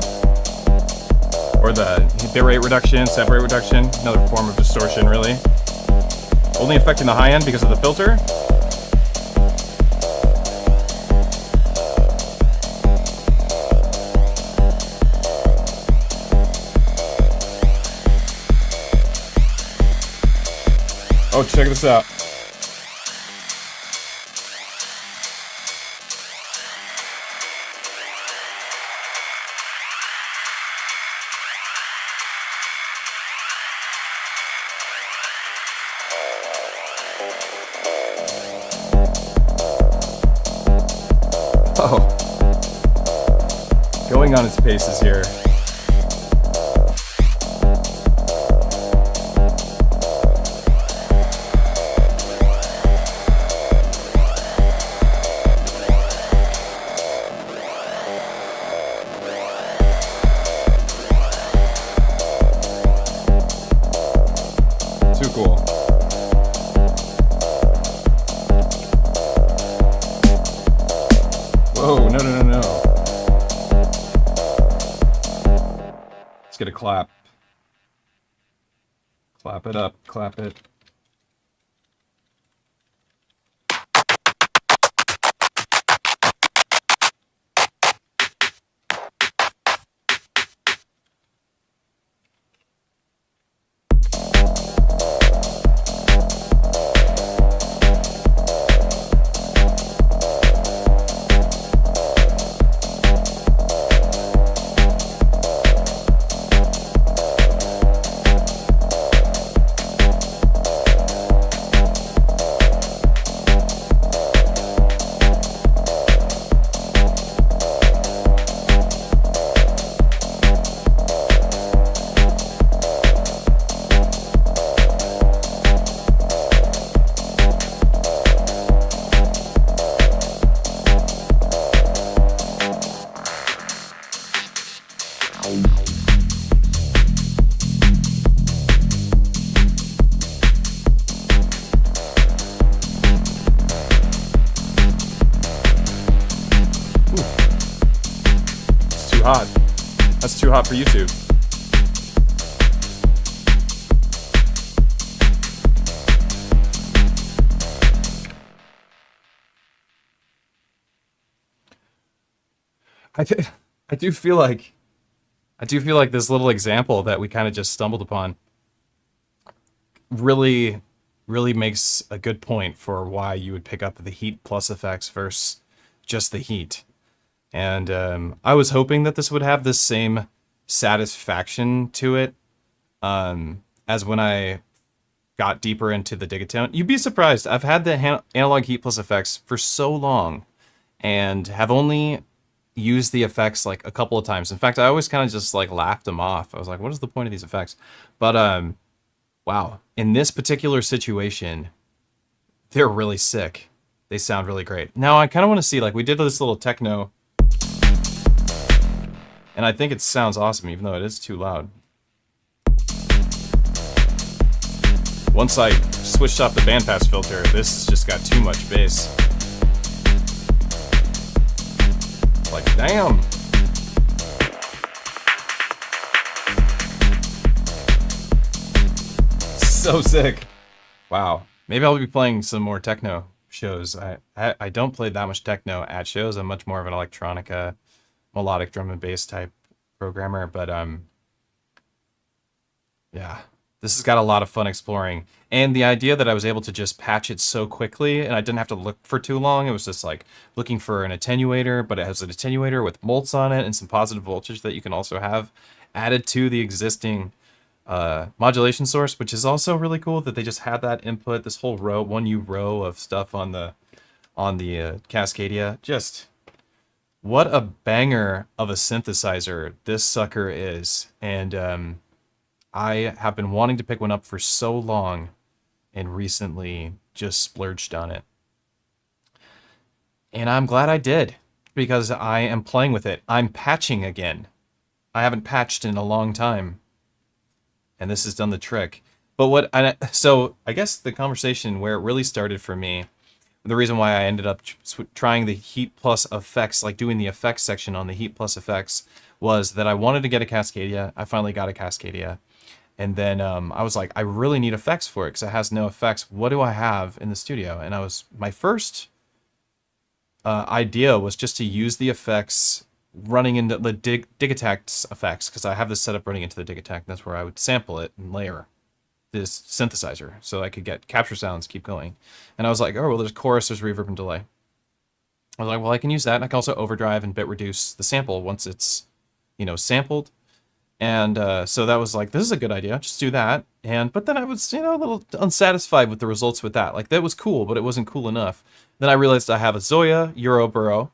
or the bitrate reduction, separate reduction, another form of distortion really. Only affecting the high end because of the filter. Oh, check this out. Oh, going on its paces here. Too cool. Whoa, no. Let's get a clap. Clap it up, clap it. It's too hot. That's too hot for YouTube. I do feel like this little example that we kind of just stumbled upon really makes a good point for why you would pick up the heat plus effects versus just the heat. And I was hoping that this would have the same satisfaction to it as when I got deeper into the Digitone. You'd be surprised. I've had the analog heat plus effects for so long and have only used the effects like a couple of times. In fact, I always kind of just like laughed them off. I was like, what is the point of these effects? But wow, in this particular situation, they're really sick. They sound really great. Now I kind of want to see, like, we did this little techno, and I think it sounds awesome, even though it is too loud. Once I switched off the bandpass filter, this has just got too much bass. Like, damn. So sick. Wow. Maybe I'll be playing some more techno shows. I don't play that much techno at shows. I'm much more of an electronica, melodic drum and bass type programmer, but yeah. This has got a lot of fun exploring. And the idea that I was able to just patch it so quickly and I didn't have to look for too long. It was just like looking for an attenuator, but it has an attenuator with molts on it and some positive voltage that you can also have added to the existing modulation source, which is also really cool that they just had that input, this whole row, 1U row of stuff on the Cascadia. Just what a banger of a synthesizer this sucker is. And I have been wanting to pick one up for so long and recently just splurged on it. And I'm glad I did because I am playing with it. I'm patching again. I haven't patched in a long time. And this has done the trick. But so I guess the conversation where it really started for me, the reason why I ended up trying the heat plus effects, like doing the effects section on the heat plus effects, was that I wanted to get a Cascadia. I finally got a Cascadia. And then I was like, I really need effects for it because it has no effects. What do I have in the studio? And my first idea was just to use the effects running into the Digitakt effects, because I have this setup running into the Digitakt. That's where I would sample it and layer this synthesizer so I could get capture sounds, keep going. And I was like, oh, well, there's chorus, there's reverb and delay. I was like, well, I can use that. And I can also overdrive and bit reduce the sample once it's, sampled. And so that was like, this is a good idea. Just do that. But then I was, a little unsatisfied with the results with that. Like, that was cool, but it wasn't cool enough. Then I realized I have a Zoya Euroburo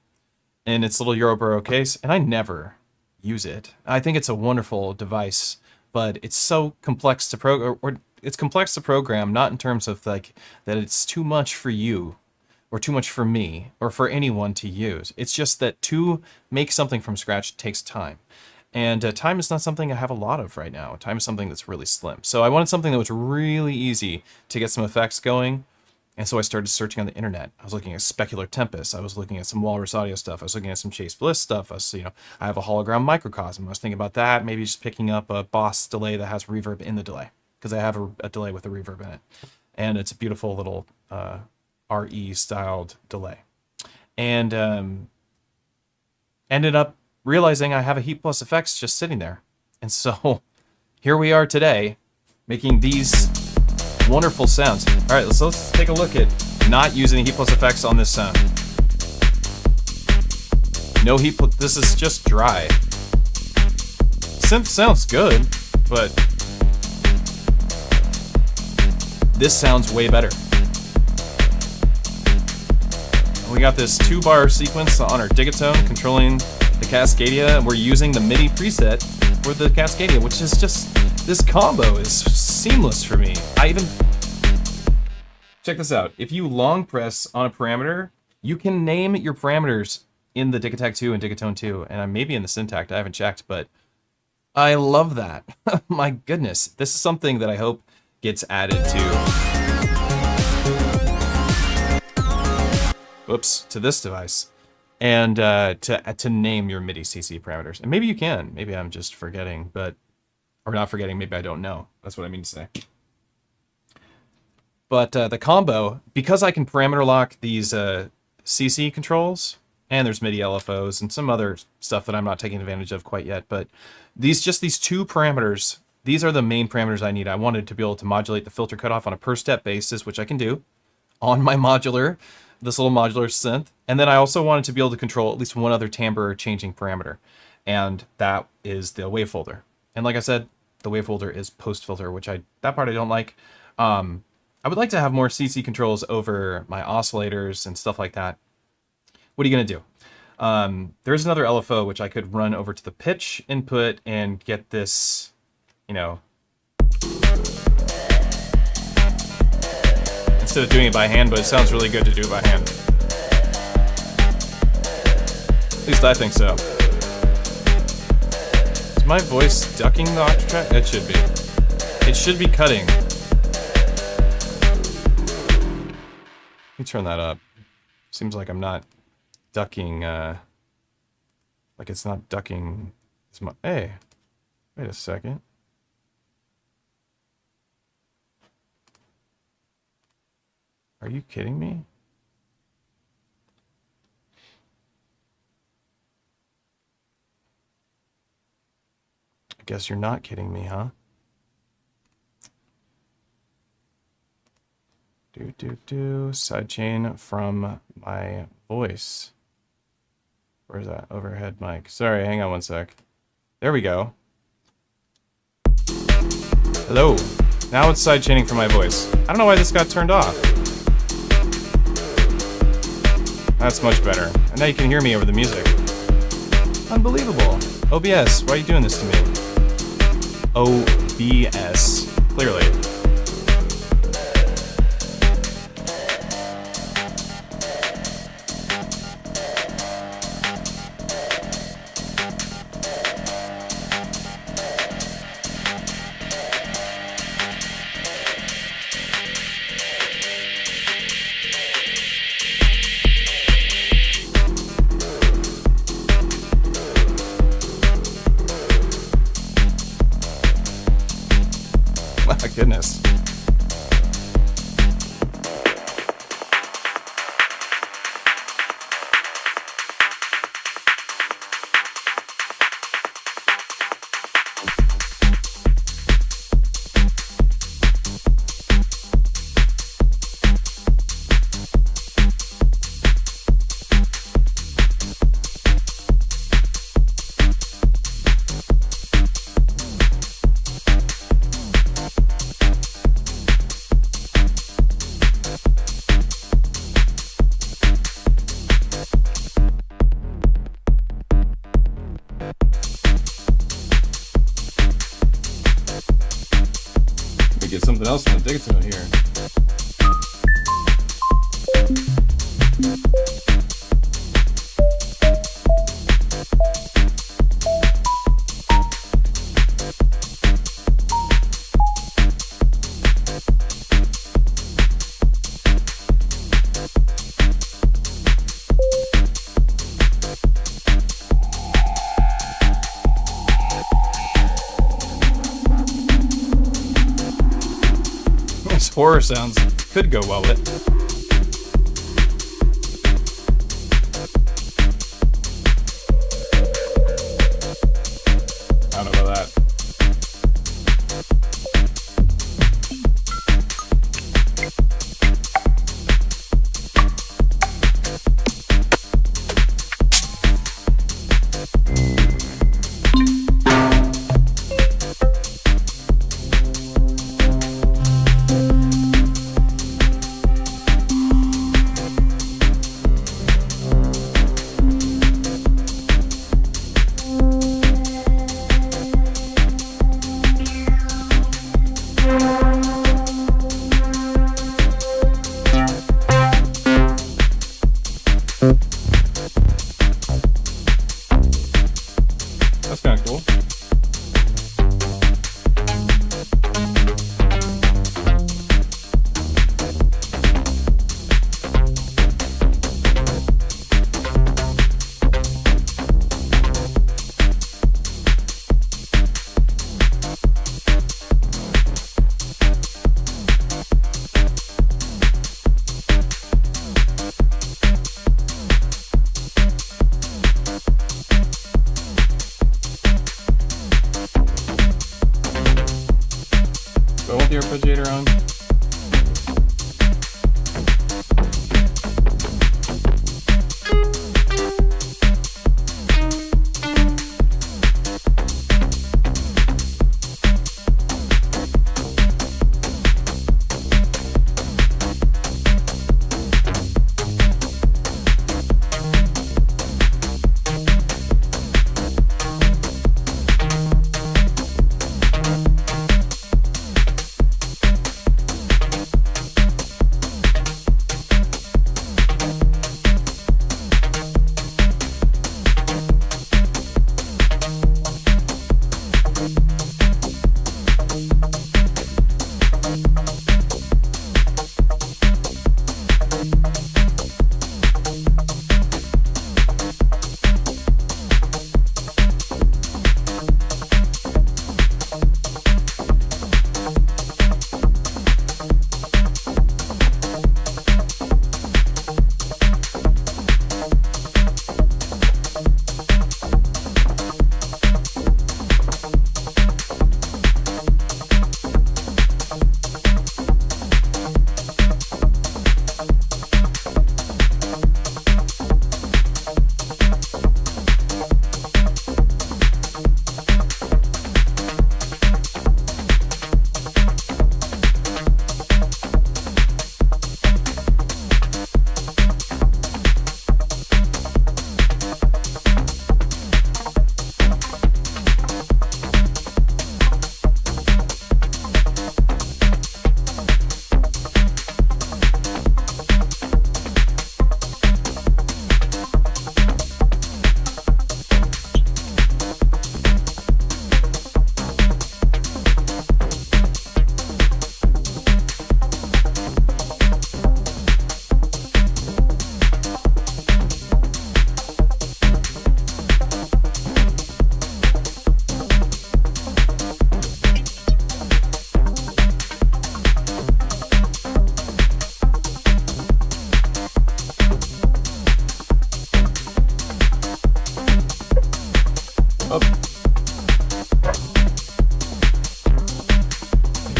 in its little Euroburo case, and I never use it. I think it's a wonderful device, but it's so complex to program, or it's complex to program, not in terms of like that it's too much for you, or too much for me, or for anyone to use. It's just that to make something from scratch takes time. And time is not something I have a lot of right now. Time is something that's really slim. So I wanted something that was really easy to get some effects going. And so I started searching on the internet. I was looking at Specular Tempest. I was looking at some Walrus Audio stuff. I was looking at some Chase Bliss stuff. I have a hologram microcosm. I was thinking about that. Maybe just picking up a Boss delay that has reverb in the delay, because I have a delay with a reverb in it. And it's a beautiful little RE styled delay. And ended up realizing I have a Heat Plus effects just sitting there. And so here we are today making these wonderful sounds. All right, let's take a look at not using Heat Plus effects on this sound. No Heat Plus, this is just dry. Synth sounds good, but this sounds way better. We got this 2-bar sequence on our Digitone controlling the Cascadia, and we're using the MIDI preset for the Cascadia, which is just, this combo is seamless for me. Check this out. If you long press on a parameter, you can name your parameters in the Digitakt II and Digitone II, and maybe in the Syntakt, I haven't checked, but I love that. My goodness. This is something that I hope gets added to this device. and to name your MIDI CC parameters. And maybe you can. Maybe I'm just forgetting, or not forgetting. Maybe I don't know. That's what I mean to say. But the combo, because I can parameter lock these CC controls, and there's MIDI LFOs and some other stuff that I'm not taking advantage of quite yet, but these two parameters, these are the main parameters I need. I wanted to be able to modulate the filter cutoff on a per step basis, which I can do on my this little modular synth. And then I also wanted to be able to control at least one other timbre changing parameter, and that is the wave folder. And like I said, the wave folder is post filter, which that part I don't like. I would like to have more CC controls over my oscillators and stuff like that. What are you going to do? There's another LFO which I could run over to the pitch input and get this, instead of doing it by hand, but it sounds really good to do it by hand. At least I think so. Is my voice ducking the octave track? It should be. It should be cutting. Let me turn that up. Seems like I'm not ducking, like it's not ducking as much. Hey, wait a second. Are you kidding me? I guess you're not kidding me, huh? Sidechain from my voice. Where's that overhead mic? Sorry, hang on one sec. There we go. Hello. Now it's sidechaining from my voice. I don't know why this got turned off. That's much better. And now you can hear me over the music. Unbelievable. OBS, why are you doing this to me? OBS. Clearly. My goodness. Get something else from the Digitone here. Horror sounds could go well with it. I don't know about that. That's kind of cool. the arpeggiator on.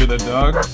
The dog.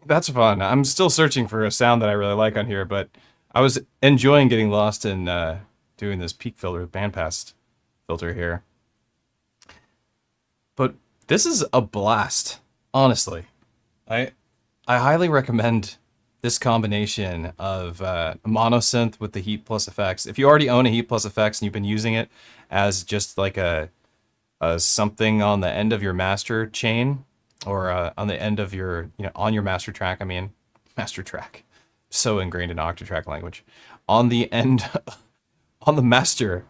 That's fun. I'm still searching for a sound that I really like on here, but I was enjoying getting lost in doing this peak filter, bandpass filter here. But this is a blast, honestly. I highly recommend this combination of monosynth with the Heat+FX. If you already own a Heat+FX and you've been using it as just like a something on the end of your master chain, or on the end of your, on your master track, master track, so ingrained in Octatrack language, on the end, on the master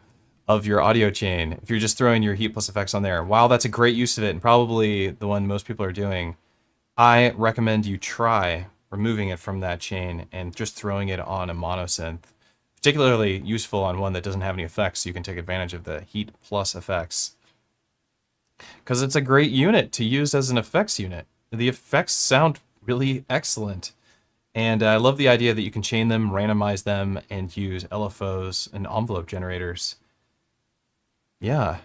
of your audio chain, if you're just throwing your Heat+FX on there, while that's a great use of it, and probably the one most people are doing, I recommend you try removing it from that chain and just throwing it on a monosynth, particularly useful on one that doesn't have any effects, so you can take advantage of the Heat+FX. Because it's a great unit to use as an effects unit. The effects sound really excellent. And I love the idea that you can chain them, randomize them, and use LFOs and envelope generators. Yeah,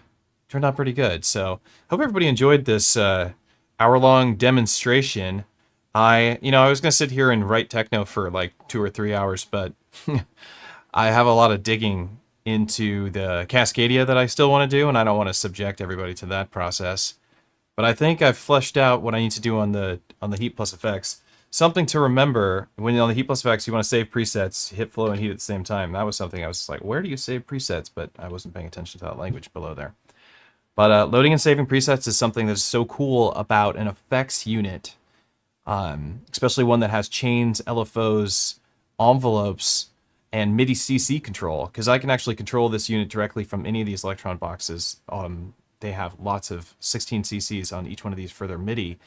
turned out pretty good. So hope everybody enjoyed this hour-long demonstration. I was going to sit here and write techno for like 2 or 3 hours, but I have a lot of digging into the Cascadia that I still want to do, and I don't want to subject everybody to that process. But I think I've fleshed out what I need to do on the Heat+FX. Something to remember when on the Heat+FX, you want to save presets, hit flow and heat at the same time. That was something I was just like, where do you save presets? But I wasn't paying attention to that language below there. But loading and saving presets is something that's so cool about an effects unit, especially one that has chains, LFOs, envelopes, and MIDI CC control, because I can actually control this unit directly from any of these Elektron boxes. They have lots of 16 CCs on each one of these for their MIDI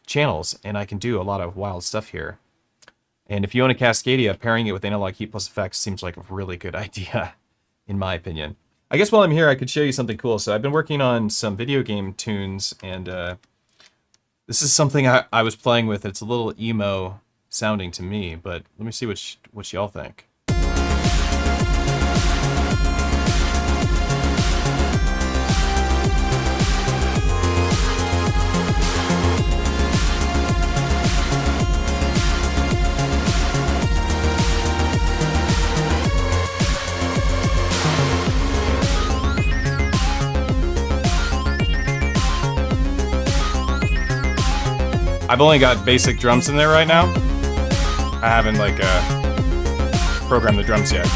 channels, and I can do a lot of wild stuff here. And if you own a Cascadia, pairing it with Analog Heat+FX seems like a really good idea, in my opinion. I guess while I'm here, I could show you something cool. So I've been working on some video game tunes, and this is something I was playing with. It's a little emo sounding to me, but let me see what y'all think. I've only got basic drums in there right now. I haven't like programmed the drums yet.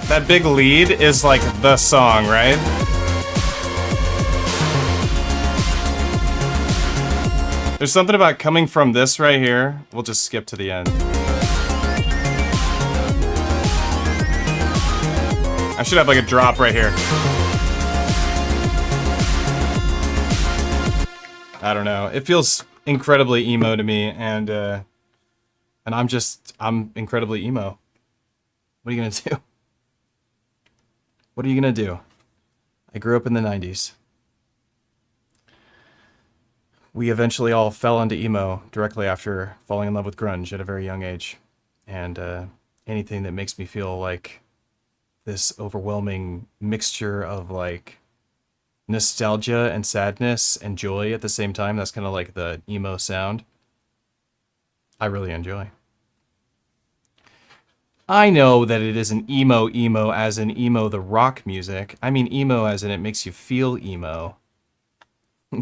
That big lead is like the song, right? There's something about coming from this right here. We'll just skip to the end. I should have like a drop right here. I don't know. It feels incredibly emo to me, and I'm incredibly emo. What are you gonna do? What are you gonna do? I grew up in the 90s. We eventually all fell into emo directly after falling in love with grunge at a very young age. And anything that makes me feel like this overwhelming mixture of like nostalgia and sadness and joy at the same time, that's kind of like the emo sound, I really enjoy. I know that it isn't emo as in emo the rock music. I mean emo as in it makes you feel emo.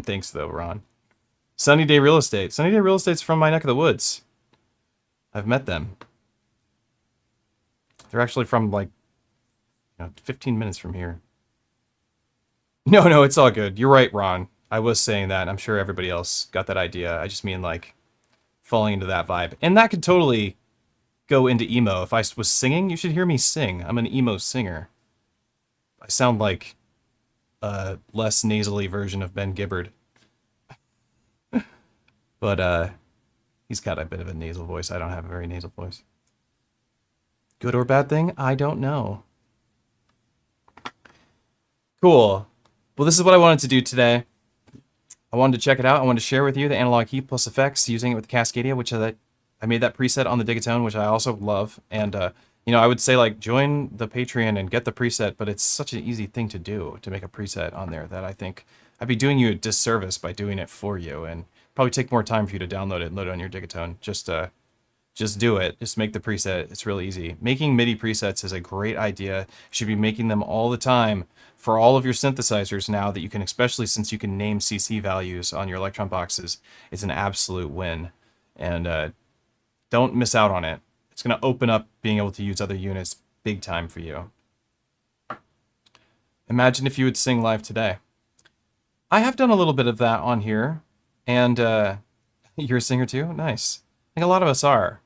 Thanks though, Ron. Sunny Day Real Estate. Sunny Day Real Estate's from my neck of the woods. I've met them. They're actually from like 15 minutes from here. No, it's all good. You're right, Ron. I was saying that. I'm sure everybody else got that idea. I just mean like falling into that vibe. And that could totally go into emo. If I was singing, you should hear me sing. I'm an emo singer. I sound like a less nasally version of Ben Gibbard. But he's got a bit of a nasal voice. I don't have a very nasal voice. Good or bad thing? I don't know. Cool. Well, this is what I wanted to do today. I wanted to check it out. I wanted to share with you the Analog Heat+FX using it with Cascadia, which I made that preset on the Digitone, which I also love. And, I would say, like, join the Patreon and get the preset, but it's such an easy thing to do, to make a preset on there, that I think I'd be doing you a disservice by doing it for you, and probably take more time for you to download it and load it on your Digitone. Just do it. Just make the preset. It's really easy. Making MIDI presets is a great idea. You should be making them all the time for all of your synthesizers now that you can, especially since you can name CC values on your Elektron boxes. It's an absolute win. And don't miss out on it. It's going to open up being able to use other units big time for you. Imagine if you would sing live today. I have done a little bit of that on here. And you're a singer too? Nice. I think a lot of us are.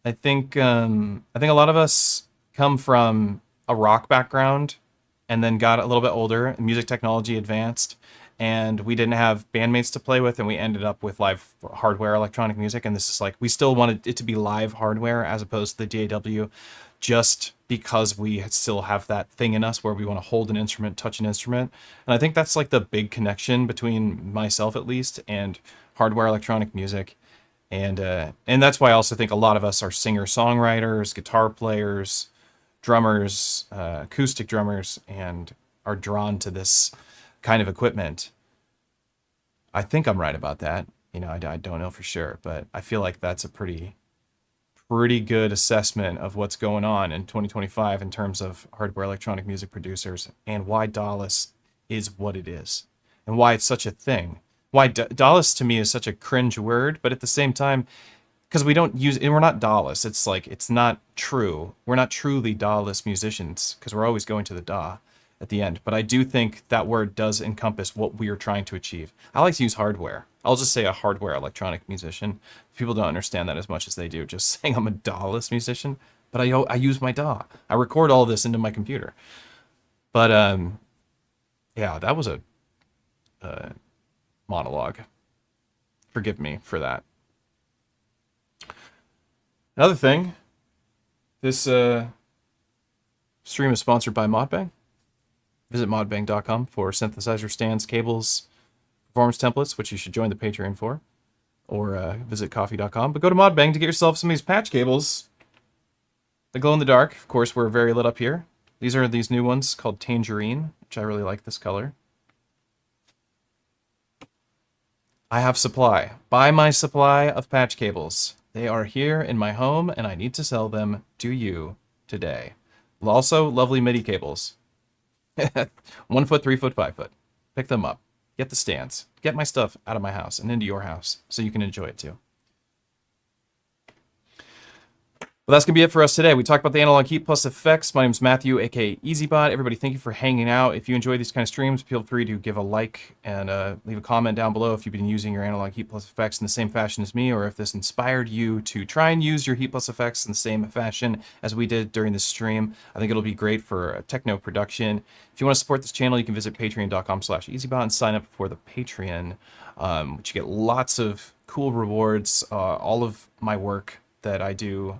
I think a lot of us come from a rock background and then got a little bit older, and music technology advanced, and we didn't have bandmates to play with, and we ended up with live hardware electronic music. And this is like, we still wanted it to be live hardware as opposed to the DAW, just because we still have that thing in us where we want to hold an instrument, touch an instrument. And I think that's like the big connection between myself, at least, and hardware electronic music. And that's why I also think a lot of us are singer-songwriters, guitar players, drummers, acoustic drummers, and are drawn to this kind of equipment. I think I'm right about that. You know, I don't know for sure, but I feel like that's a pretty good assessment of what's going on in 2025 in terms of hardware electronic music producers, and why dawless is what it is, and why it's such a thing. Why dawless to me is such a cringe word, but at the same time, because we don't use it, we're not dawless. It's like, it's not true. We're not truly dawless musicians, because we're always going to the DAW at the end. But I do think that word does encompass what we are trying to achieve. I like to use hardware. I'll just say a hardware electronic musician. People don't understand that as much as they do just saying I'm a dawless musician, but I use my DAW. I record all this into my computer. But yeah, that was a monologue. Forgive me for that. Another thing, this stream is sponsored by Modbang. Visit modbang.com for synthesizer stands, cables, performance templates, which you should join the Patreon for, or visit coffee.com. But go to Modbang to get yourself some of these patch cables. They glow in the dark. Of course, we're very lit up here. These are these new ones called Tangerine, which I really like this color. I have supply. Buy my supply of patch cables. They are here in my home, and I need to sell them to you today. Also, lovely MIDI cables. 1 foot, 3 foot, 5 foot. Pick them up. Get the stands. Get my stuff out of my house and into your house so you can enjoy it too. Well, that's going to be it for us today. We talked about the Analog Heat+FX. My name's Matthew, aka EZBOT. Everybody, thank you for hanging out. If you enjoy these kind of streams, feel free to give a like and leave a comment down below if you've been using your Analog Heat+FX in the same fashion as me, or if this inspired you to try and use your Heat+FX in the same fashion as we did during this stream. I think it'll be great for techno production. If you want to support this channel, you can visit patreon.com/EZBOT and sign up for the Patreon, which you get lots of cool rewards. All of my work that I do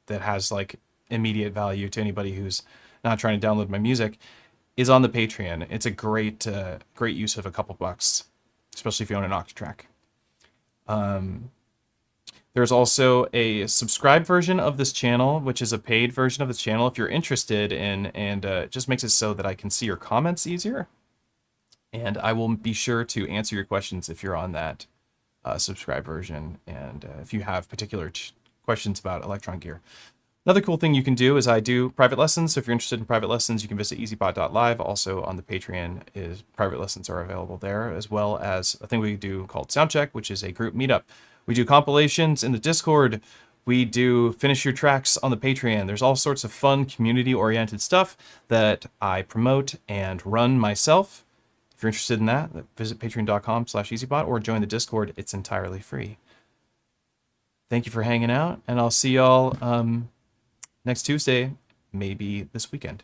that has like immediate value to anybody who's not trying to download my music is on the Patreon. It's a great use of a couple bucks, especially if you own an Octatrack. There's also a subscribed version of this channel, which is a paid version of this channel if you're interested in, and it just makes it so that I can see your comments easier. And I will be sure to answer your questions if you're on that subscribed version, and if you have particular questions about electron gear. Another cool thing you can do is I do private lessons. So if you're interested in private lessons, you can visit ezbot.live. Also on the Patreon, private lessons are available there, as well as a thing we do called Soundcheck, which is a group meetup. We do compilations in the Discord. We do finish your tracks on the Patreon. There's all sorts of fun community-oriented stuff that I promote and run myself. If you're interested in that, visit patreon.com/EZBOT or join the Discord. It's entirely free. Thank you for hanging out, and I'll see y'all next Tuesday, maybe this weekend.